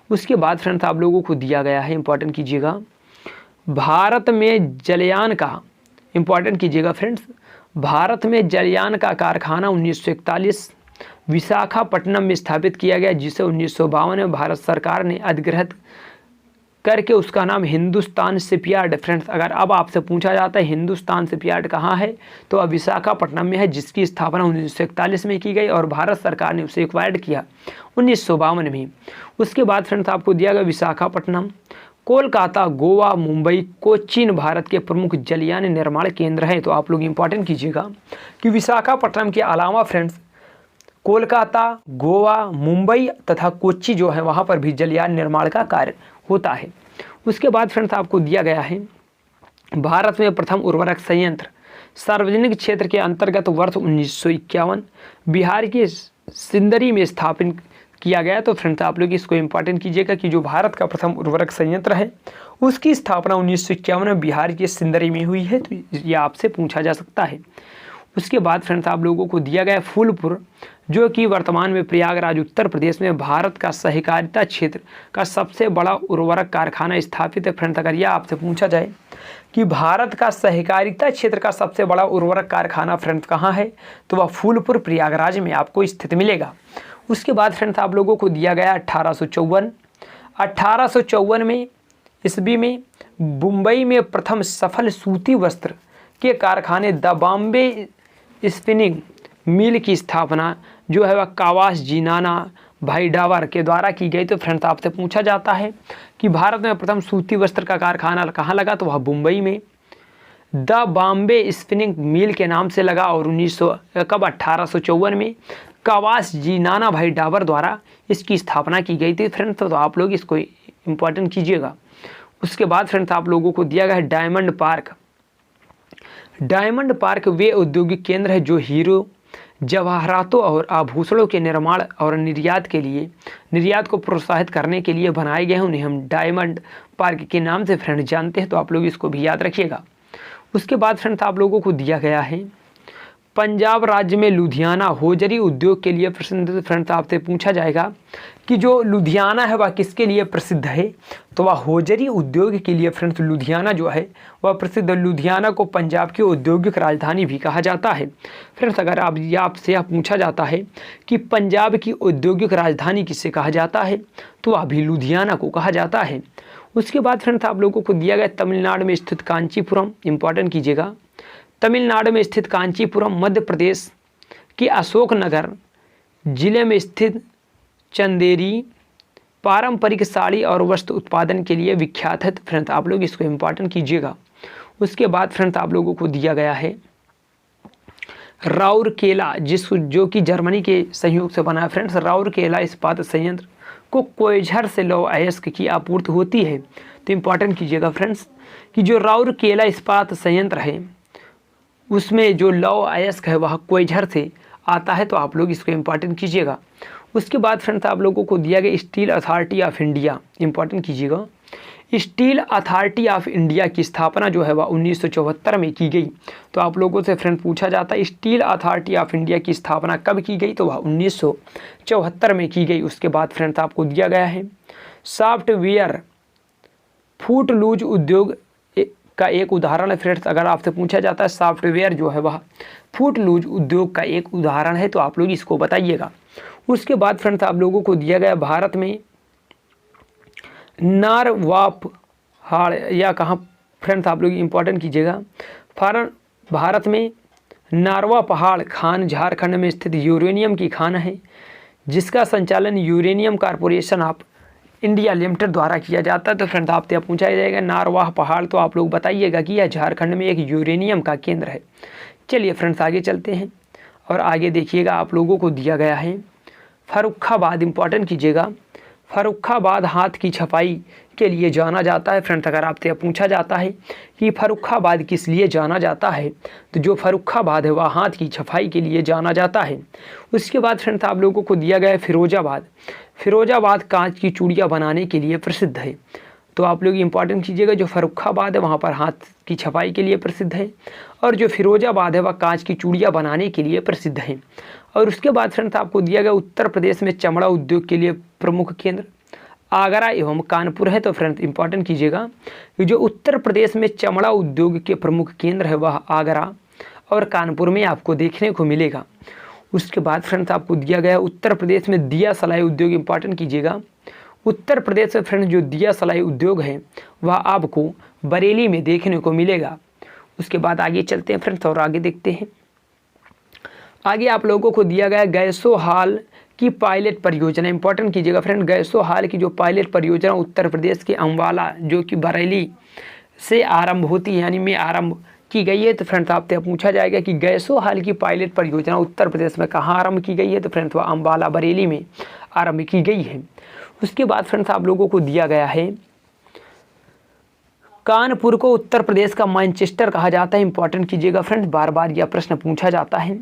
Speaker 1: उसके बाद फ्रेंड्स आप लोगों को दिया गया है, इंपॉर्टेंट कीजिएगा, भारत में जलयान का, इंपॉर्टेंट कीजिएगा फ्रेंड्स, भारत में जलयान का कारखाना 1941 विशाखापट्टनम में स्थापित किया गया, जिसे 1952 में भारत सरकार ने अधिग्रहित करके उसका नाम हिंदुस्तान शिपयार्ड। फ्रेंड्स अगर अब आपसे पूछा जाता है हिंदुस्तान शिपयार्ड कहाँ है, तो अब विशाखापट्टनम में है, जिसकी स्थापना 1941 में की गई और भारत सरकार ने उसे एक्वायर्ड किया 1952 में। उसके बाद फ्रेंड्स आपको दिया गया विशाखापट्टनम, कोलकाता, गोवा, मुंबई, कोचीन भारत के प्रमुख जलयान निर्माण केंद्र हैं। तो आप लोग इंपॉर्टेंट कीजिएगा कि विशाखापट्टनम के अलावा फ्रेंड्स कोलकाता, गोवा, मुंबई तथा कोच्चि जो है वहाँ पर भी जलयान निर्माण का कार्य होता है। उसके बाद फ्रेंड्स आपको दिया गया है भारत में प्रथम उर्वरक संयंत्र सार्वजनिक क्षेत्र के अंतर्गत वर्ष 1951 बिहार के सिंदरी में स्थापित किया गया। तो फ्रेंड्स आप लोग इसको इंपॉर्टेंट कीजिएगा कि जो भारत का प्रथम उर्वरक संयंत्र है उसकी स्थापना 1951 में बिहार के सिंदरी में हुई है। तो यह आपसे पूछा जा सकता है। उसके बाद फ्रेंड्स आप लोगों को दिया गया फूलपुर, जो कि वर्तमान में प्रयागराज उत्तर प्रदेश में भारत का सहकारिता क्षेत्र का सबसे बड़ा उर्वरक कारखाना स्थापित है। फ्रेंड्स अगर यह आपसे पूछा जाए कि भारत का सहकारिता क्षेत्र का सबसे बड़ा उर्वरक कारखाना फ्रेंड्स कहाँ है, तो वह फूलपुर प्रयागराज में आपको स्थित मिलेगा। उसके बाद फ्रेंड्स आप लोगों को दिया गया 1854 में ईस्वी में मुंबई में प्रथम सफल सूती वस्त्र के कारखाने द बॉम्बे स्पिनिंग मिल की स्थापना जो है वह कावास जी नाना भाई डावर के द्वारा की गई। तो फ्रेंड्स आपसे पूछा जाता है कि भारत में प्रथम सूती वस्त्र का कारखाना कहाँ लगा, तो वह मुंबई में द बॉम्बे स्पिनिंग मिल के नाम से लगा और 1854 में कवास जी नाना भाई डाबर द्वारा इसकी स्थापना की गई थी फ्रेंड्स, तो आप लोग इसको इम्पोर्टेंट कीजिएगा। उसके बाद फ्रेंड्स आप लोगों को दिया गया है डायमंड पार्क। डायमंड पार्क वे औद्योगिक केंद्र है जो हीरो, जवाहरातों और आभूषणों के निर्माण और निर्यात को प्रोत्साहित करने के लिए बनाए गए हैं। उन्हें हम डायमंड पार्क के नाम से फ्रेंड्स जानते हैं, तो आप लोग इसको भी याद रखिएगा। उसके बाद फ्रेंड्स आप लोगों को दिया गया है पंजाब राज्य में लुधियाना होजरी उद्योग के लिए प्रसिद्ध। फ्रेंड्स आपसे पूछा जाएगा कि जो लुधियाना है वह किसके लिए प्रसिद्ध है, तो वह होजरी उद्योग के लिए फ्रेंड्स लुधियाना जो है वह प्रसिद्ध। लुधियाना को पंजाब की औद्योगिक राजधानी भी कहा जाता है। फ्रेंड्स अगर आपसे यह पूछा जाता है कि पंजाब की औद्योगिक राजधानी किसे कहा जाता है, तो वह भी लुधियाना को कहा जाता है। उसके बाद फ्रेंड्स आप लोगों को दिया गया तमिलनाडु में स्थित कांचीपुरम, इंपॉर्टेंट कीजिएगा। तमिलनाडु में स्थित कांचीपुरम मध्य प्रदेश के अशोकनगर जिले में स्थित चंदेरी पारंपरिक साड़ी और वस्त्र उत्पादन के लिए विख्यात है। फ्रेंड्स आप लोग इसको इम्पोर्टेंट कीजिएगा। उसके बाद फ्रेंड्स आप लोगों को दिया गया है राउरकेला, जो कि जर्मनी के सहयोग से बना है। फ्रेंड्स राउरकेला इस्पात संयंत्र को कोयझर से लौह अयस्क की आपूर्ति होती है। तो इम्पोर्टेंट कीजिएगा फ्रेंड्स कि जो राउरकेला इस्पात संयंत्र है उसमें जो लौह अयस्क है वह कोयझर से आता है, तो आप लोग इसको इम्पोर्टेंट कीजिएगा। उसके बाद फ्रेंड्स आप लोगों को दिया गया steel authority of India, important कीजिएगा। स्टील अथॉरिटी ऑफ इंडिया की स्थापना जो है वह 1974 में की गई। तो आप लोगों से फ्रेंड्स पूछा जाता है स्टील अथॉरिटी ऑफ इंडिया की स्थापना कब की गई, तो वह 1974 में की गई। उसके बाद फ्रेंड्स आपको दिया गया है सॉफ्टवेयर फूट लूज उद्योग का एक उदाहरण है। फ्रेंड्स अगर आपसे पूछा जाता है सॉफ्टवेयर जो है वह फूट लूज उद्योग का एक उदाहरण है, तो आप लोग इसको बताइएगा। उसके बाद फ्रेंड्स आप लोगों को दिया गया भारत में नारवापहाड़ या कहाँ, फ्रेंड्स आप लोग इम्पोर्टेंट कीजिएगा। भारत में नारवा पहाड़ खान झारखंड में स्थित यूरेनियम की खान है जिसका संचालन uranium corporation of India limited द्वारा किया जाता है। तो फ्रेंड्स आपसे पूछा जाएगा नारवाह पहाड़, तो आप लोग बताइएगा कि यह झारखंड में एक यूरेनियम का केंद्र है। चलिए फ्रेंड्स आगे चलते हैं और आगे देखिएगा आप लोगों को दिया गया है फर्रुखाबाद, इंपॉर्टेंट कीजिएगा। फर्रुखाबाद हाथ की छपाई के लिए जाना जाता है। फ्रेंड्स अगर आपसे पूछा जाता है कि फर्रुखाबाद किस लिए जाना जाता है, तो जो फर्रुखाबाद है वह हाथ की छपाई के लिए जाना जाता है। उसके बाद फ्रेंड्स आप लोगों को दिया गया है फिरोजाबाद। फिरोजाबाद कांच की चूड़ियाँ बनाने के लिए प्रसिद्ध है। तो आप लोग इम्पॉर्टेंट कीजिएगा, जो फर्रुखाबाद है वहाँ पर हाथ की छपाई के लिए प्रसिद्ध है और जो फिरोजाबाद है वह कांच की चूड़ियाँ बनाने के लिए प्रसिद्ध है। और उसके बाद फ्रेंड्स आपको दिया गया उत्तर प्रदेश में चमड़ा उद्योग के लिए प्रमुख केंद्र आगरा एवं कानपुर है। तो फ्रेंड्स इंपॉर्टेंट कीजिएगा कि जो उत्तर प्रदेश में चमड़ा उद्योग के प्रमुख केंद्र है वह आगरा और कानपुर में आपको देखने को मिलेगा। उसके बाद फ्रेंड्स आपको दिया गया उत्तर प्रदेश में दिया सलाई उद्योग, इंपॉर्टेंट कीजिएगा। उत्तर प्रदेश में फ्रेंड्स जो दिया सलाई उद्योग है वह आपको बरेली में देखने को मिलेगा। उसके बाद आगे चलते हैं फ्रेंड्स और आगे देखते हैं। आगे आप लोगों को दिया गया गैसो हाल की पायलट परियोजना, इंपॉर्टेंट कीजिएगा फ्रेंड। गैसो हाल की जो पायलट परियोजना उत्तर प्रदेश के अम्बाला जो कि बरेली से आरंभ होती है यानी में आरंभ की गई है। तो फ्रेंड्स आपसे पूछा जाएगा कि गैसो हाल की पायलट परियोजना उत्तर प्रदेश में कहाँ आरंभ की गई है, तो फ्रेंड्स वह अम्बाला बरेली में आरंभ की गई है। उसके बाद फ्रेंड्स आप लोगों को दिया गया है कानपुर को उत्तर प्रदेश का मैनचेस्टर कहा जाता है, इंपॉर्टेंट कीजिएगा फ्रेंड्स, बार बार यह प्रश्न पूछा जाता है।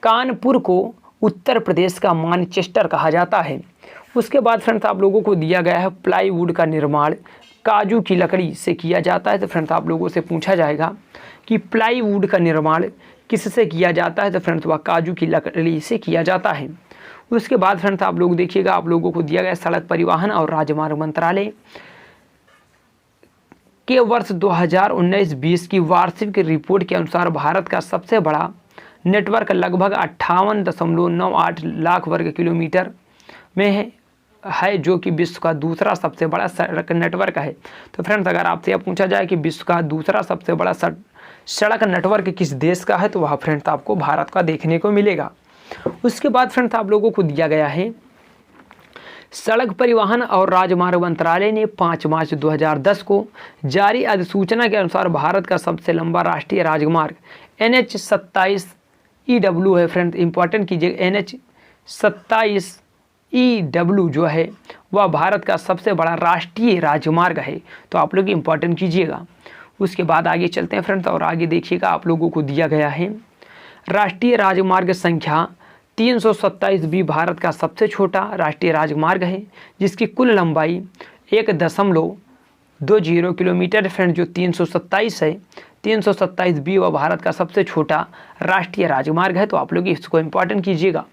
Speaker 1: कानपुर को उत्तर प्रदेश का मैनचेस्टर कहा जाता है। उसके बाद फ्रेंड्स आप लोगों को दिया गया है प्लाईवुड का निर्माण काजू की लकड़ी से किया जाता है। तो फ्रेंड्स आप लोगों से पूछा जाएगा कि प्लाईवुड का निर्माण किससे किया जाता है, तो फ्रेंड्स वह काजू की लकड़ी से किया जाता है। उसके बाद फ्रेंड्स आप लोग देखिएगा आप लोगों को दिया गया सड़क परिवहन और राजमार्ग मंत्रालय के वर्ष 2019-20 की वार्षिक रिपोर्ट के अनुसार भारत का सबसे बड़ा नेटवर्क लगभग 58.98 लाख वर्ग किलोमीटर में है जो कि विश्व का दूसरा सबसे बड़ा सड़क नेटवर्क है। तो फ्रेंड्स अगर आपसे पूछा जाए कि विश्व का दूसरा सबसे बड़ा सड़क नेटवर्क किस देश का है, तो वह फ्रेंड्स आपको भारत का देखने को मिलेगा। उसके बाद फ्रेंड्स आप लोगों को दिया गया है सड़क परिवहन और राजमार्ग मंत्रालय ने 5 मार्च 2010 को जारी अधिसूचना के अनुसार भारत का सबसे लंबा राष्ट्रीय राजमार्ग NH 27 EW है। फ्रेंड्स इंपॉर्टेंट कीजिए, NH EW जो है वह भारत का सबसे बड़ा राष्ट्रीय राजमार्ग है, तो आप लोग इम्पोर्टेंट कीजिएगा। उसके बाद आगे चलते हैं फ्रेंड्स, और आगे देखिएगा आप लोगों को दिया गया है राष्ट्रीय राजमार्ग संख्या 327 भी भारत का सबसे छोटा राष्ट्रीय राजमार्ग है, जिसकी कुल लंबाई 1.20 किलोमीटर फ्रेंड, जो 327 है, 327 भी वह भारत का सबसे छोटा राष्ट्रीय राजमार्ग है, तो आप लोग इसको इंपॉर्टेंट कीजिएगा।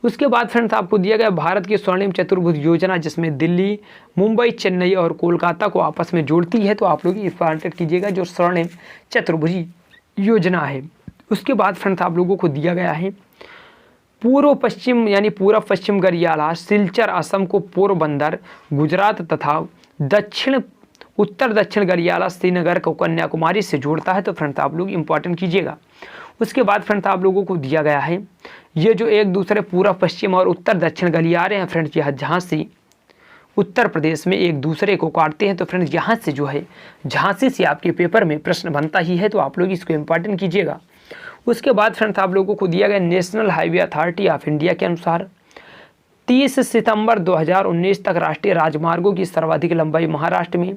Speaker 1: उसके बाद फ्रेंड्स आपको दिया गया भारत की स्वर्णिम चतुर्भुज योजना, जिसमें दिल्ली, मुंबई, चेन्नई और कोलकाता को आपस में जोड़ती है, तो आप लोग इंपॉर्टेंट कीजिएगा जो स्वर्णिम चतुर्भुज योजना है। उसके बाद फ्रेंड्स आप लोगों को दिया गया है पूर्व पश्चिम यानी पूर्व पश्चिम गरियाला सिलचर असम को पोरबंदर गुजरात तथा उत्तर दक्षिण गरियाला श्रीनगर को कन्याकुमारी से जोड़ता है, तो फ्रेंड्स आप लोग इंपॉर्टेंट कीजिएगा। उसके बाद फ्रेंड्स आप लोगों को दिया गया है ये जो एक दूसरे पूर्व पश्चिम और उत्तर दक्षिण गलियारे हैं फ्रेंड्स, यह झांसी उत्तर प्रदेश में एक दूसरे को काटते हैं, तो फ्रेंड्स यहाँ से जो है झांसी से आपके पेपर में प्रश्न बनता ही है, तो आप लोग इसको इंपॉर्टेंट कीजिएगा। उसके बाद फ्रेंड्स आप लोगों को दिया गया national highway authority of India के अनुसार 30 सितंबर 2019 तक राष्ट्रीय राजमार्गों की सर्वाधिक लंबाई महाराष्ट्र में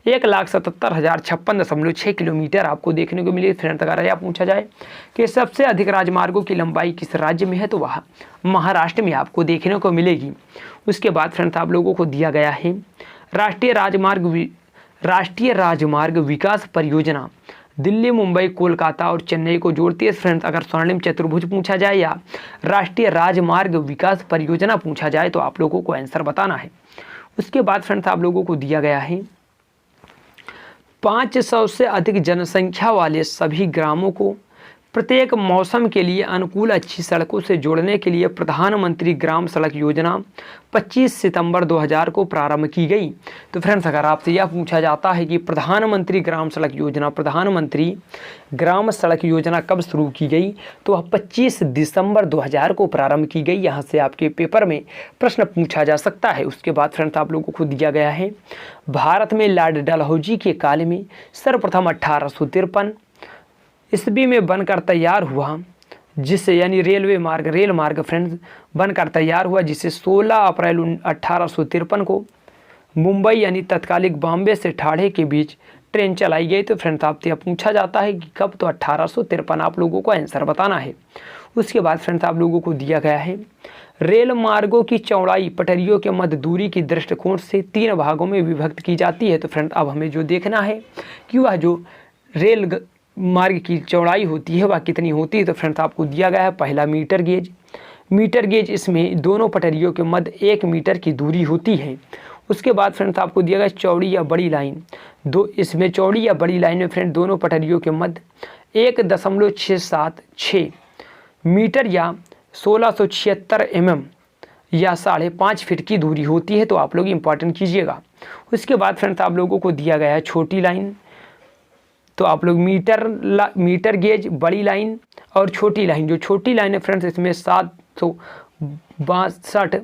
Speaker 1: 1,77,056.6 किलोमीटर आपको देखने को मिली। फ्रेंड्स अगर यह पूछा जाए कि सबसे अधिक राजमार्गों की लंबाई किस राज्य में है, तो वह महाराष्ट्र में आपको देखने को मिलेगी। उसके बाद फ्रेंड्स आप लोगों को दिया गया है राष्ट्रीय राजमार्ग विकास परियोजना दिल्ली, मुंबई, कोलकाता और चेन्नई को जोड़ती है। फ्रेंड्स अगर स्वर्णिम चतुर्भुज पूछा जाए या राष्ट्रीय राजमार्ग विकास परियोजना पूछा जाए, तो आप लोगों को आंसर बताना है। उसके बाद फ्रेंड्स आप लोगों को दिया गया है 500 से अधिक जनसंख्या वाले सभी ग्रामों को प्रत्येक मौसम के लिए अनुकूल अच्छी सड़कों से जोड़ने के लिए प्रधानमंत्री ग्राम सड़क योजना 25 सितंबर 2000 को प्रारंभ की गई। तो फ्रेंड्स अगर आपसे यह पूछा जाता है कि प्रधानमंत्री ग्राम सड़क योजना कब शुरू की गई, तो वह 25 दिसंबर 2000 को प्रारंभ की गई। यहाँ से आपके पेपर में प्रश्न पूछा जा सकता है। उसके बाद फ्रेंड्स आप लोगों को दिया गया है भारत में लॉर्ड डलहौजी के काल में सर्वप्रथम 1853 ईस्वी में बनकर तैयार हुआ, जिससे यानी रेल मार्ग फ्रेंड्स बनकर तैयार हुआ, जिसे 16 अप्रैल 1853 को मुंबई यानी तत्कालिक बॉम्बे से ठाणे के बीच ट्रेन चलाई गई। तो फ्रेंड्स आपसे यह पूछा जाता है कि कब, तो 1853 आप लोगों को आंसर बताना है। उसके बाद फ्रेंड्स आप लोगों को दिया गया है रेल मार्गों की चौड़ाई पटरियों के मध्य दूरी की दृष्टिकोण से 3 भागों में विभक्त की जाती है। तो फ्रेंड्स अब हमें जो देखना है कि वह जो रेल मार्ग की चौड़ाई होती है वह कितनी होती है। तो फ्रेंड्स आपको दिया गया है पहला मीटर गेज, इसमें दोनों पटरियों के मध्य 1 मीटर की दूरी होती है। उसके बाद फ्रेंड्स आपको दिया गया चौड़ी या बड़ी लाइन, इसमें चौड़ी या बड़ी लाइन में फ्रेंड दोनों पटरियों के मध्य 1.676 मीटर या 1676 mm या 5.5 फीट की दूरी होती है, तो आप लोग इंपॉर्टेंट कीजिएगा। उसके बाद फ्रेंड्स आप लोगों को दिया गया है छोटी लाइन, तो आप लोग मीटर गेज, बड़ी लाइन और छोटी लाइन, जो छोटी लाइन है फ्रेंड्स इसमें 762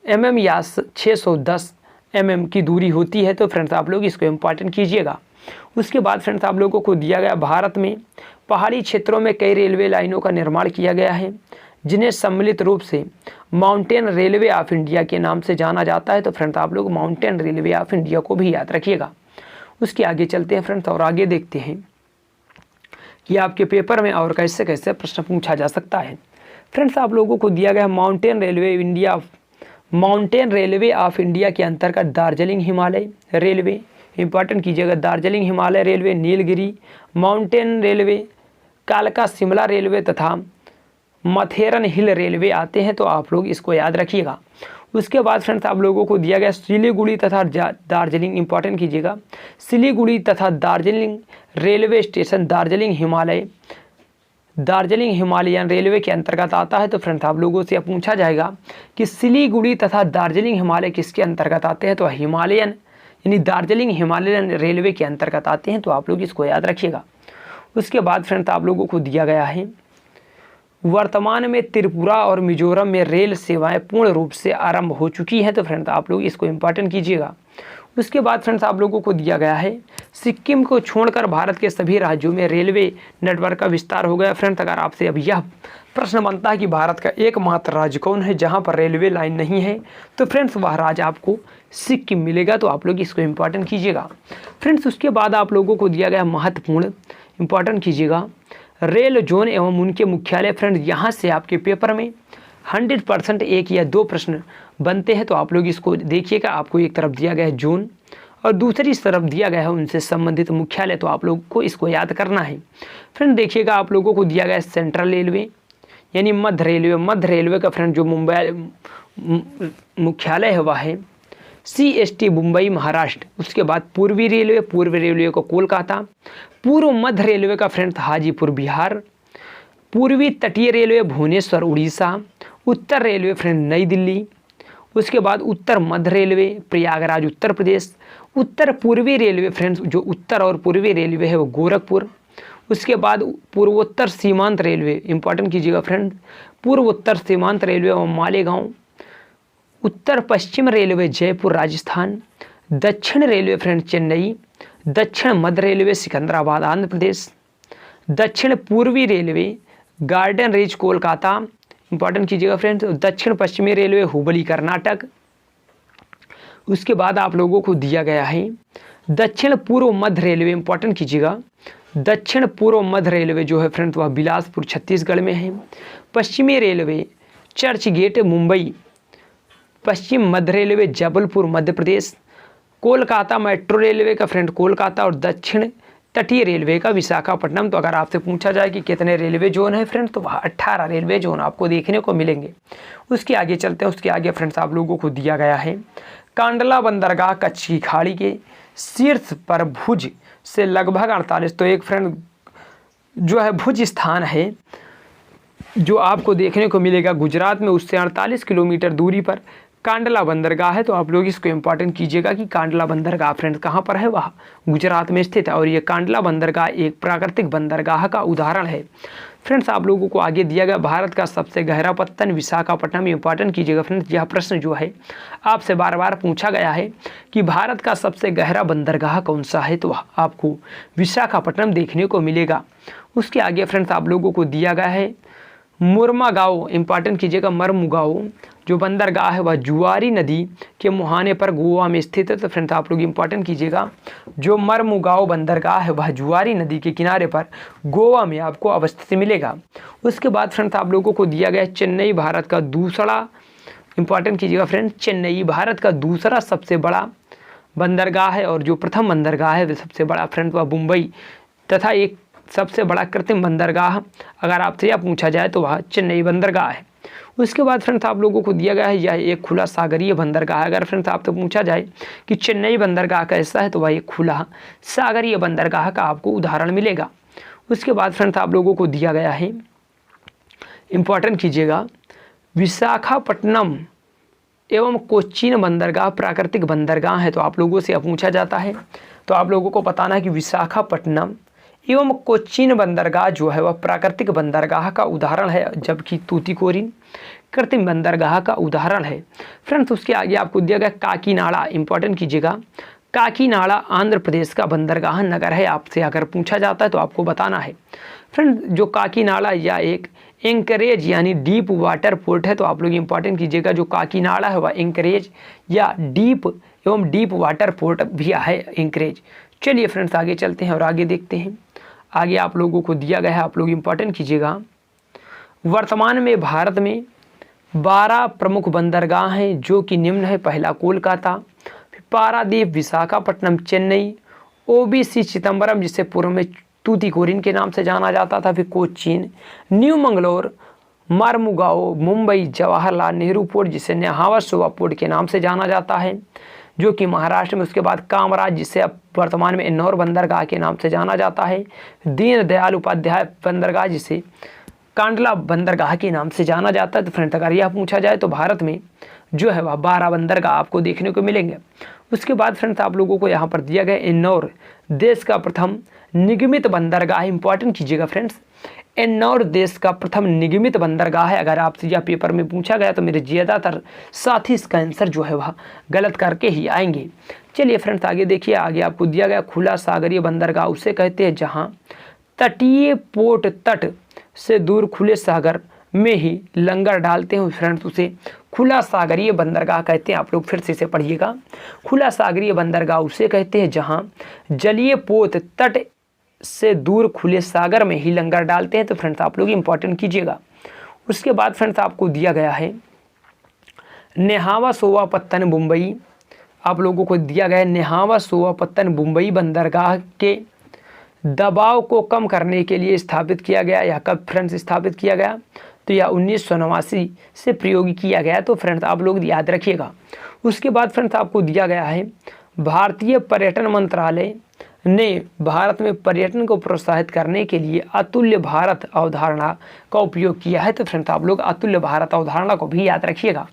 Speaker 1: mm या 610 mm की दूरी होती है, तो फ्रेंड्स आप लोग इसको इंपॉर्टेंट कीजिएगा। उसके बाद फ्रेंड्स आप लोगों को दिया गया भारत में पहाड़ी क्षेत्रों में कई रेलवे लाइनों का निर्माण किया गया है, जिन्हें सम्मिलित रूप से माउंटेन रेलवे ऑफ इंडिया के नाम से जाना जाता है। तो फ्रेंड्स आप लोग माउंटेन रेलवे ऑफ इंडिया को भी याद रखिएगा। उसके आगे चलते हैं फ्रेंड्स और आगे देखते हैं कि आपके पेपर में और कैसे कैसे प्रश्न पूछा जा सकता है। फ्रेंड्स आप लोगों को दिया गया माउंटेन रेलवे ऑफ इंडिया के अंतर्गत दार्जिलिंग हिमालय रेलवे, इंपॉर्टेंट कीजिएगा, Darjeeling Himalaya railway, Nilgiri mountain railway, कालका शिमला रेलवे तथा मथेरन हिल रेलवे आते हैं, तो आप लोग इसको याद रखिएगा। उसके बाद फ्रेंड्स आप लोगों को दिया गया सिलीगुड़ी तथा दार्जिलिंग, इंपॉर्टेंट कीजिएगा, सिलीगुड़ी तथा Darjeeling railway station Darjeeling Himalayan railway के अंतर्गत आता है। तो फ्रेंड्स आप लोगों से पूछा जाएगा कि सिलीगुड़ी तथा दार्जिलिंग हिमालय किसके अंतर्गत आते हैं, तो हिमालयन यानी दार्जिलिंग हिमालयन रेलवे के अंतर्गत आते हैं, तो आप लोग इसको याद रखिएगा। उसके बाद फ्रेंड्स आप लोगों को दिया गया है वर्तमान में त्रिपुरा और मिजोरम में रेल सेवाएं पूर्ण रूप से आरंभ हो चुकी हैं। तो फ्रेंड्स आप लोग इसको इम्पॉर्टेंट कीजिएगा। उसके बाद फ्रेंड्स आप लोगों को दिया गया है सिक्किम को छोड़कर भारत के सभी राज्यों में रेलवे नेटवर्क का विस्तार हो गया। फ्रेंड्स अगर आपसे अब यह प्रश्न बनता है कि भारत का एकमात्र राज्य कौन है जहां पर रेलवे लाइन नहीं है, तो फ्रेंड्स वह राज्य आपको सिक्किम मिलेगा। तो आप लोग इसको इम्पॉर्टेंट कीजिएगा। फ्रेंड्स उसके बाद आप लोगों को दिया गया महत्वपूर्ण इम्पॉर्टेंट कीजिएगा रेल जोन एवं उनके मुख्यालय। फ्रेंड्स यहाँ से आपके पेपर में 100% एक या दो प्रश्न बनते हैं। तो आप लोग इसको देखिएगा। आपको एक तरफ दिया गया है जोन और दूसरी तरफ दिया गया है उनसे संबंधित मुख्यालय। तो आप लोगों को इसको याद करना है। फ्रेंड देखिएगा आप लोगों को दिया गया है सेंट्रल रेलवे यानी मध्य रेलवे। मध्य रेलवे का फ्रेंड जो मुंबई मुख्यालय है वह है CST मुंबई महाराष्ट्र। उसके बाद पूर्वी रेलवे को कोलकाता। पूर्व मध्य रेलवे का फ्रेंड हाजीपुर बिहार। पूर्वी तटीय रेलवे भुवनेश्वर उड़ीसा। उत्तर रेलवे फ्रेंड नई दिल्ली। उसके बाद उत्तर मध्य रेलवे प्रयागराज उत्तर प्रदेश। उत्तर पूर्वी रेलवे फ्रेंड्स जो उत्तर और पूर्वी रेलवे है वो गोरखपुर। उसके बाद पूर्वोत्तर सीमांत रेलवे इंपॉर्टेंट कीजिएगा फ्रेंड, पूर्वोत्तर सीमांत रेलवे व मालेगांव। उत्तर पश्चिम रेलवे जयपुर राजस्थान। दक्षिण रेलवे फ्रेंड चेन्नई। दक्षिण मध्य रेलवे सिकंदराबाद आंध्र प्रदेश। दक्षिण पूर्वी railway garden reach Kolkata important कीजिएगा फ्रेंड्स। दक्षिण पश्चिमी रेलवे हुबली कर्नाटक। उसके बाद आप लोगों को दिया गया है दक्षिण पूर्व मध्य रेलवे इंपॉर्टेंट कीजिएगा। दक्षिण पूर्व मध्य रेलवे जो है फ्रेंड्स वह बिलासपुर छत्तीसगढ़ में है। पश्चिमी रेलवे चर्च गेट मुंबई। पश्चिम मध्य railway Jabalpur Madhya Pradesh. Kolkata metro railway का फ्रेंड कोलकाता और दक्षिण तटीय रेलवे का विशाखापट्टनम। तो अगर आपसे पूछा जाए कि कितने रेलवे जोन है फ्रेंड्स तो वह 18 रेलवे जोन आपको देखने को मिलेंगे। उसके आगे चलते हैं। उसके आगे फ्रेंड्स आप लोगों को दिया गया है कांडला बंदरगाह कच्छ की खाड़ी के शीर्ष पर भुज से लगभग 48। तो एक फ्रेंड जो है भुज स्थान है जो आपको देखने को मिलेगा गुजरात में, उससे 48 किलोमीटर दूरी पर कांडला बंदरगाह है। तो आप लोग इसको इम्पॉर्टेंट कीजिएगा कि कांडला बंदरगाह फ्रेंड्स कहाँ पर है, वह गुजरात में स्थित है। और ये कांडला बंदरगाह एक प्राकृतिक बंदरगाह का उदाहरण है। फ्रेंड्स आप लोगों को आगे दिया गया भारत का सबसे गहरा पत्तन विशाखापट्टनम इंपॉर्टेंट कीजिएगा फ्रेंड्स। यह प्रश्न जो है आपसे बार बार पूछा गया है कि भारत का सबसे गहरा बंदरगाह कौन सा है, तो आपको विशाखापट्टनम देखने को मिलेगा। उसके आगे फ्रेंड्स आप लोगों को दिया गया है मुर्मागांव इंपॉर्टेंट कीजिएगा। मरमुगांव जो बंदरगाह है वह जुआरी नदी के मुहाने पर गोवा में स्थित है। तो फ्रेंड्स आप लोग इंपॉर्टेंट कीजिएगा जो मरमुगांव बंदरगाह है वह जुआरी नदी के किनारे पर गोवा में आपको अवस्थित मिलेगा। उसके बाद फ्रेंड्स आप लोगों को दिया गया चेन्नई भारत का दूसरा इंपॉर्टेंट कीजिएगा फ्रेंड्स, चेन्नई भारत का दूसरा सबसे बड़ा बंदरगाह है और जो प्रथम बंदरगाह है सबसे बड़ा फ्रेंड्स वह मुंबई तथा एक सबसे बड़ा कृत्रिम बंदरगाह अगर आपसे यह पूछा जाए तो वह चेन्नई बंदरगाह है। उसके बाद फ्रेंड्स आप लोगों को दिया गया है यह एक खुला सागरीय बंदरगाह है। अगर फ्रेंड्स आपसे पूछा जाए कि चेन्नई बंदरगाह कैसा है तो वह एक खुला सागरीय बंदरगाह का आपको उदाहरण मिलेगा। उसके बाद फ्रेंड्स आप लोगों को दिया गया है इंपॉर्टेंट कीजिएगा विशाखापट्टनम एवं कोच्चिन बंदरगाह प्राकृतिक बंदरगाह है। तो आप लोगों से पूछा जाता है तो आप लोगों को बताना है कि विशाखापट्टनम एवं कोच्चिन बंदरगाह जो है वह प्राकृतिक बंदरगाह का उदाहरण है, जबकि तूतीकोरिन कृत्रिम बंदरगाह का उदाहरण है। फ्रेंड्स उसके आगे आपको दिया गया काकीनाडा इंपॉर्टेंट कीजिएगा। काकीनाडा आंध्र प्रदेश का बंदरगाह नगर है। आपसे अगर पूछा जाता है तो आपको बताना है फ्रेंड जो काकीनाडा या एक एंकरेज यानी डीप वाटर पोर्ट है। तो आप लोग इंपॉर्टेंट कीजिएगा जो काकीनाडा है वह एंकरेज या डीप वाटर पोर्ट भी है एंकरेज। चलिए फ्रेंड्स आगे चलते हैं और आगे देखते हैं। आगे आप लोगों को दिया गया है, आप लोग इंपॉर्टेंट कीजिएगा वर्तमान में भारत में 12 प्रमुख बंदरगाह हैं जो कि निम्न है। पहला कोलकाता, फिर पारादीप, विशाखापट्टनम, चेन्नई, ओबीसी चिदम्बरम जिसे पूर्व में तूतीकोरिन के नाम से जाना जाता था, फिर कोच्चिन, न्यू मंगलोर, मरमुगांव, मुंबई, जवाहरलाल नेहरू पोर्ट जिसे न्हावा शोभा पोर्ट के नाम से जाना जाता है जो कि महाराष्ट्र में। उसके बाद कामराज जिसे अब वर्तमान में इंदौर बंदरगाह के नाम से जाना जाता है। दीनदयाल उपाध्याय बंदरगाह जिसे कांडला बंदरगाह के नाम से जाना जाता है। तो फ्रेंड्स अगर यह पूछा जाए तो भारत में जो है वह 12 बंदरगाह आपको देखने को मिलेंगे। उसके बाद फ्रेंड्स आप लोगों को यहाँ पर दिया गया इंदौर देश का प्रथम निगमित बंदरगाह, इंपॉर्टेंट कीजिएगा फ्रेंड्स, एन्नौर देश का प्रथम निगमित बंदरगाह है। अगर आपसे यह पेपर में पूछा गया तो मेरे ज़्यादातर साथी इसका आंसर जो है वह गलत करके ही आएंगे। चलिए फ्रेंड्स आगे देखिए, आगे आपको दिया गया खुला सागरीय बंदरगाह उसे कहते हैं जहां तटीय पोर्ट तट से दूर खुले सागर में ही लंगर डालते हैं फ्रेंड्स, उसे खुला सागरीय बंदरगाह कहते हैं। आप लोग फिर से इसे पढ़िएगा, खुला सागरीय बंदरगाह उसे कहते हैं जहां जलीय पोत तट से दूर खुले सागर में ही लंगर डालते हैं। तो फ्रेंड्स आप लोग इंपॉर्टेंट कीजिएगा। उसके बाद फ्रेंड्स आपको दिया गया है नेहावा सोवापत्तन मुंबई, आप लोगों को दिया गया है नेहावा सोवापत्तन मुंबई बंदरगाह के दबाव को कम करने के लिए स्थापित किया गया। यह कब फ्रेंड्स स्थापित किया गया? तो यह 1989 से प्रयोग किया गया। तो फ्रेंड्स आप लोग याद रखिएगा। उसके बाद फ्रेंड्स आपको दिया गया है भारतीय पर्यटन मंत्रालय ने भारत में पर्यटन को प्रोत्साहित करने के लिए अतुल्य भारत अवधारणा का उपयोग किया है। तो फ्रेंड्स आप लोग अतुल्य भारत अवधारणा को भी याद रखिएगा।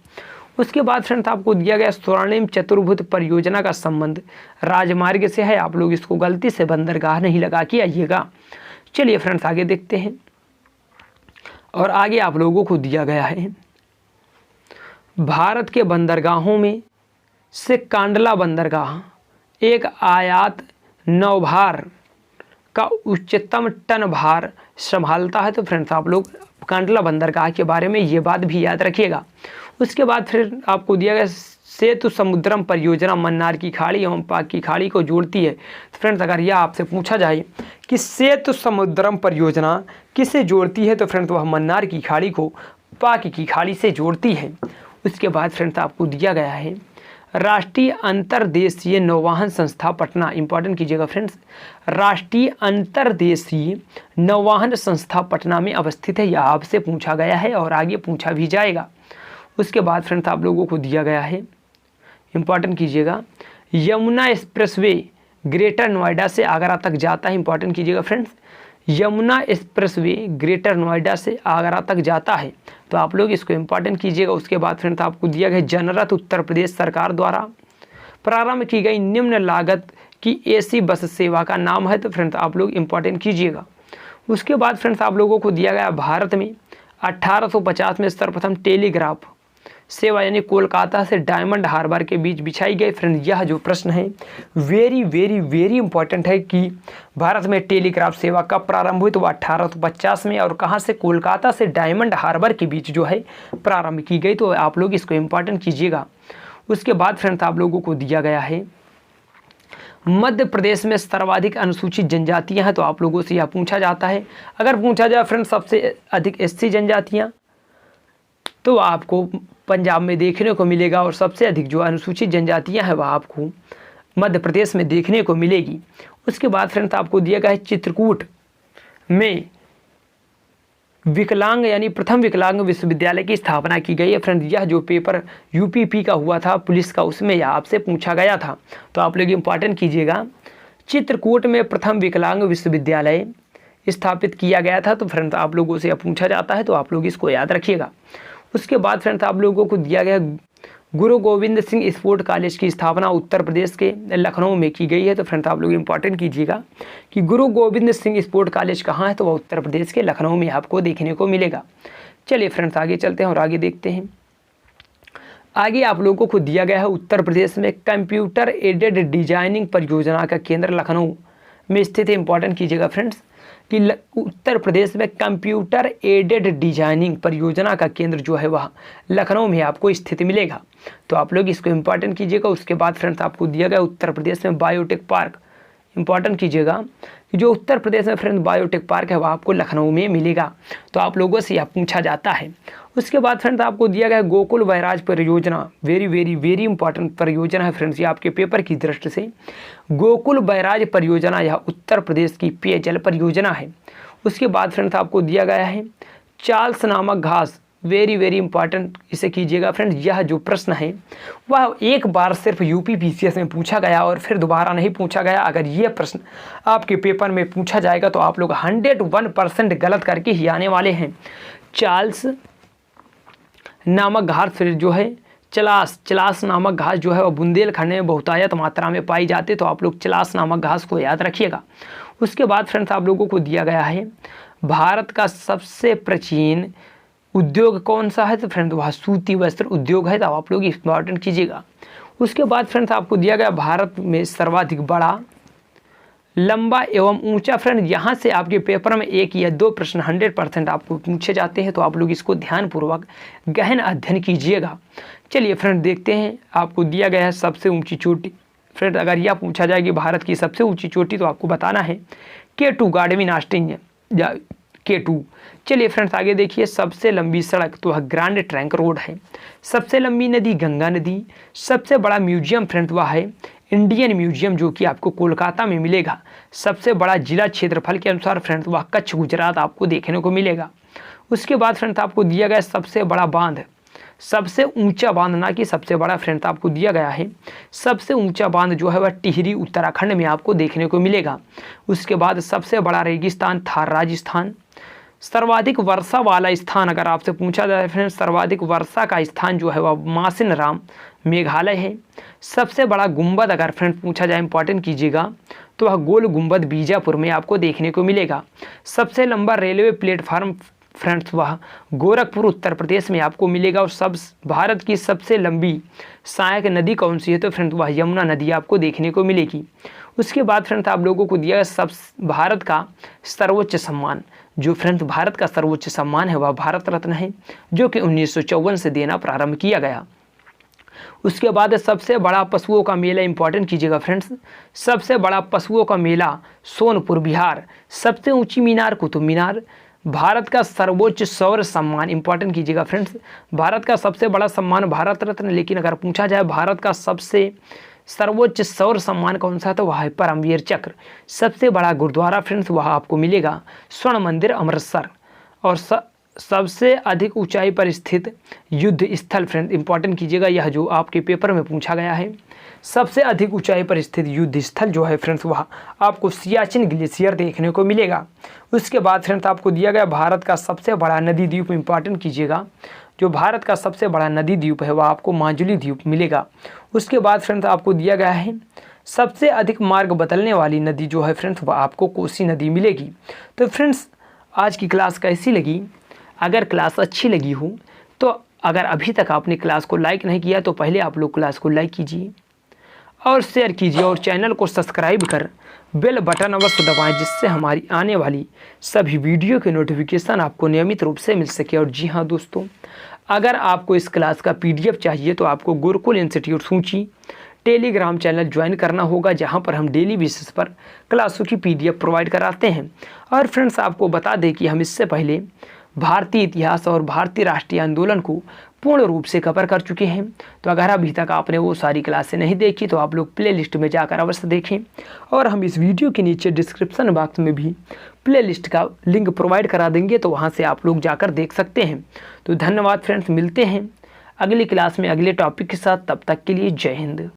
Speaker 1: उसके बाद फ्रेंड्स आपको दिया गया स्वर्णिम चतुर्भुज परियोजना का संबंध राजमार्ग से है। आप लोग इसको गलती से बंदरगाह नहीं लगा के आइएगा। चलिए फ्रेंड्स आगे देखते हैं, और आगे आप लोगों को दिया गया है भारत के बंदरगाहों में से कांडला बंदरगाह एक आयात नौभार का उच्चतम टन भार संभालता है। तो फ्रेंड्स आप लोग कांडला बंदरगाह के बारे में ये बात भी याद रखिएगा। उसके बाद फिर आपको दिया गया सेतु समुद्रम परियोजना मन्नार की खाड़ी एवं पाक की खाड़ी को जोड़ती है। तो फ्रेंड्स अगर यह आपसे पूछा जाए कि सेतु समुद्रम परियोजना किसे जोड़ती है, तो फ्रेंड्स वह मन्नार की खाड़ी को पाक की खाड़ी से जोड़ती है। उसके बाद फ्रेंड्स आपको दिया गया है राष्ट्रीय अंतर्देशीय नौवहन संस्था पटना, इंपॉर्टेंट कीजिएगा फ्रेंड्स, राष्ट्रीय अंतर्देशीय नौवहन संस्था पटना में अवस्थित है। यह आपसे पूछा गया है और आगे पूछा भी जाएगा। उसके बाद फ्रेंड्स आप लोगों को दिया गया है, इंपॉर्टेंट कीजिएगा, यमुना एक्सप्रेसवे ग्रेटर नोएडा से आगरा तक जाता है। इंपॉर्टेंट कीजिएगा friends, Yamuna expressway greater Noida से आगरा तक जाता है। तो आप लोग इसको इंपॉर्टेंट कीजिएगा। उसके बाद फ्रेंड्स आपको दिया गया जनरथ उत्तर प्रदेश सरकार द्वारा प्रारंभ की गई निम्न लागत की एसी बस सेवा का नाम है। तो फ्रेंड्स आप लोग इंपॉर्टेंट कीजिएगा। उसके बाद फ्रेंड्स आप लोगों को दिया गया भारत में 1850 में सर्वप्रथम टेलीग्राफ सेवा यानी कोलकाता से डायमंड हार्बर के बीच बिछाई गई। फ्रेंड यह जो प्रश्न है वेरी वेरी वेरी इंपॉर्टेंट है कि भारत में टेलीग्राफ सेवा कब प्रारंभ हुई, तो वह 1850 में, और कहाँ से? कोलकाता से डायमंड हार्बर के बीच जो है प्रारंभ की गई। तो आप लोग इसको इंपॉर्टेंट कीजिएगा। उसके बाद फ्रेंड्स आप लोगों को दिया गया है मध्य प्रदेश में सर्वाधिक अनुसूचित जनजातियां हैं। तो आप लोगों से यह पूछा जाता है, अगर पूछा जाए फ्रेंड्स सबसे अधिक एससी जनजातियां, तो आपको पंजाब में देखने को मिलेगा, और सबसे अधिक जो अनुसूचित जनजातियां हैं वह आपको मध्य प्रदेश में देखने को मिलेगी। उसके बाद फ्रेंड्स आपको दिया गया है चित्रकूट में विकलांग यानी प्रथम विकलांग विश्वविद्यालय की स्थापना की गई है। फ्रेंड यह जो पेपर यूपीपी का हुआ था पुलिस का, उसमें यह आपसे पूछा गया था। तो आप लोग इंपॉर्टेंट कीजिएगा, चित्रकूट में प्रथम विकलांग विश्वविद्यालय स्थापित किया गया था। तो फ्रेंड्स आप लोगों से यह पूछा जाता है, तो आप लोग इसको याद रखिएगा। उसके बाद फ्रेंड्स आप लोगों को दिया गया गुरु गोविंद सिंह स्पोर्ट कॉलेज की स्थापना उत्तर प्रदेश के लखनऊ में की गई है। तो फ्रेंड्स आप लोग इंपॉर्टेंट कीजिएगा कि गुरु गोविंद सिंह स्पोर्ट कॉलेज कहाँ है, तो वह उत्तर प्रदेश के लखनऊ में आपको देखने को मिलेगा। चलिए फ्रेंड्स आगे चलते हैं और आगे देखते हैं। आगे आप लोगों को दिया गया है उत्तर प्रदेश में कंप्यूटर एडेड डिजाइनिंग परियोजना का केंद्र लखनऊ में स्थित है। इंपॉर्टेंट कीजिएगा फ्रेंड्स कि उत्तर प्रदेश में कंप्यूटर एडेड डिजाइनिंग परियोजना का केंद्र जो है वह लखनऊ में आपको स्थित मिलेगा। तो आप लोग इसको इंपॉर्टेंट कीजिएगा। उसके बाद फ्रेंड्स आपको दिया गया उत्तर प्रदेश में बायोटेक पार्क, इंपॉर्टेंट कीजिएगा कि जो उत्तर प्रदेश में फ्रेंड्स बायोटेक पार्क है वह आपको लखनऊ में मिलेगा। तो आप लोगों से यह पूछा जाता है। उसके बाद फ्रेंड्स आपको दिया गया गोकुल बैराज परियोजना, वेरी वेरी वेरी इंपॉर्टेंट परियोजना है फ्रेंड्स, ये आपके पेपर की दृष्टि से। गोकुल बैराज परियोजना यह उत्तर प्रदेश की पेयजल परियोजना है। उसके बाद फ्रेंड्स आपको दिया गया है चार्ल्स नामक घास, वेरी वेरी इंपॉर्टेंट इसे कीजिएगा फ्रेंड्स। यह जो प्रश्न है वह एक बार सिर्फ यूपीपीसीएस में पूछा गया और फिर दोबारा नहीं पूछा गया। अगर यह प्रश्न आपके पेपर में पूछा जाएगा तो आप लोग 101% गलत करके ही आने वाले हैं। चार्ल्स नामक घास फिर जो है चलास नामक घास जो है वह बुंदेलखंड में बहुतायत मात्रा में पाई जाती है। तो आप लोग चलास नामक घास को याद रखिएगा। उसके बाद फ्रेंड्स आप लोगों को दिया गया है भारत का सबसे प्राचीन उद्योग कौन सा है, तो फ्रेंड्स वह सूती वस्त्र उद्योग है, तो आप लोग इंपॉर्टेंट कीजिएगा। उसके बाद फ्रेंड्स आपको दिया गया भारत में सर्वाधिक बड़ा, लंबा एवं ऊंचा। फ्रेंड यहाँ से आपके पेपर में 1 या 2 प्रश्न 100% आपको पूछे जाते हैं, तो आप लोग इसको ध्यानपूर्वक गहन अध्ययन कीजिएगा। चलिए फ्रेंड देखते हैं, आपको दिया गया है सबसे ऊंची चोटी। फ्रेंड अगर यह पूछा जाए कि भारत की सबसे ऊंची चोटी, तो आपको बताना है K2 गार्डविन ऑस्टिन या K2। चलिए फ्रेंड्स आगे देखिए, सबसे लंबी सड़क तो वह ग्रैंड ट्रंक रोड है। सबसे लंबी नदी गंगा नदी। सबसे बड़ा म्यूजियम फ्रेंड्स वह है इंडियन म्यूजियम, जो कि आपको कोलकाता में मिलेगा। सबसे बड़ा जिला क्षेत्रफल के अनुसार फ्रेंड्स वह कच्छ गुजरात आपको देखने को मिलेगा। उसके बाद फ्रेंड्स आपको दिया गया सबसे बड़ा बांध, सबसे ऊंचा बांध ना कि सबसे बड़ा, फ्रेंड्स आपको दिया गया है सबसे ऊंचा बांध जो है वह टिहरी उत्तराखंड में आपको देखने को मिलेगा। उसके बाद सबसे बड़ा रेगिस्तान थार राजस्थान। सर्वाधिक वर्षा वाला स्थान अगर आपसे पूछा जाए फ्रेंड्स, सर्वाधिक वर्षा का स्थान जो है वह मासिन राम मेघालय है। सबसे बड़ा गुंबद अगर फ्रेंड्स पूछा जाए, इंपॉर्टेंट कीजिएगा, तो वह गोल गुंबद बीजापुर में आपको देखने को मिलेगा। सबसे लंबा रेलवे प्लेटफार्म फ्रेंड्स वह गोरखपुर उत्तर प्रदेश में आपको मिलेगा। और भारत की सबसे लंबी सहायक नदी कौन सी है, तो फ्रेंड्स वह यमुना नदी आपको देखने को मिलेगी। उसके बाद फ्रेंड्स आप लोगों को दिया सब भारत का सर्वोच्च सम्मान, जो फ्रेंड्स भारत का सर्वोच्च सम्मान है वह भारत रत्न है, जो कि 1954 से देना प्रारंभ किया गया। उसके बाद सबसे बड़ा पशुओं का मेला, इंपॉर्टेंट कीजिएगा फ्रेंड्स, सबसे बड़ा पशुओं का मेला सोनपुर बिहार। सबसे ऊंची मीनार कुतुब मीनार। भारत का सर्वोच्च सौर सम्मान, इंपॉर्टेंट कीजिएगा फ्रेंड्स, भारत का सबसे बड़ा सम्मान भारत रत्न, लेकिन अगर पूछा जाए भारत का सबसे सर्वोच्च सौर सम्मान कौन सा है, तो वह है परमवीर चक्र। सबसे बड़ा गुरुद्वारा फ्रेंड्स वह आपको मिलेगा स्वर्ण मंदिर अमृतसर। और सबसे अधिक ऊंचाई पर स्थित युद्ध स्थल फ्रेंड्स, इंपॉर्टेंट कीजिएगा, यह जो आपके पेपर में पूछा गया है, सबसे अधिक ऊंचाई पर स्थित युद्ध स्थल जो है फ्रेंड्स वह आपको सियाचिन ग्लेशियर देखने को मिलेगा। उसके बाद फ्रेंड्स आपको दिया गया भारत का सबसे बड़ा नदी द्वीप, इंपॉर्टेंट कीजिएगा, जो भारत का सबसे बड़ा नदी द्वीप है वह आपको माजुली द्वीप मिलेगा। उसके बाद फ्रेंड्स आपको दिया गया है सबसे अधिक मार्ग बदलने वाली नदी जो है फ्रेंड्स वह आपको कोसी नदी मिलेगी। तो फ्रेंड्स आज की क्लास कैसी लगी? अगर क्लास अच्छी लगी हो तो अगर अभी तक आपने क्लास को लाइक नहीं किया तो पहले आप लोग क्लास को लाइक कीजिए और शेयर कीजिए और चैनल को सब्सक्राइब कर बेल बटन अवश्य दबाएं, जिससे हमारी आने वाली सभी वीडियो के नोटिफिकेशन आपको नियमित रूप से मिल सके। और जी हाँ दोस्तों, अगर आपको इस क्लास का PDF चाहिए तो आपको गुरुकुल इंस्टीट्यूट सूची टेलीग्राम चैनल ज्वाइन करना होगा, जहां पर हम डेली बेसिस पर क्लासों की PDF प्रोवाइड कराते हैं। और फ्रेंड्स आपको बता दें कि हम इससे पहले भारतीय इतिहास और भारतीय राष्ट्रीय आंदोलन को पूर्ण रूप से कवर कर चुके हैं। तो अगर अभी तक आपने वो सारी क्लासें नहीं देखी तो आप लोग प्लेलिस्ट में जाकर अवश्य देखें। और हम इस वीडियो के नीचे डिस्क्रिप्शन बॉक्स में भी प्लेलिस्ट का लिंक प्रोवाइड करा देंगे, तो वहाँ से आप लोग जाकर देख सकते हैं। तो धन्यवाद फ्रेंड्स, मिलते हैं अगली क्लास में अगले टॉपिक के साथ। तब तक के लिए जय हिंद।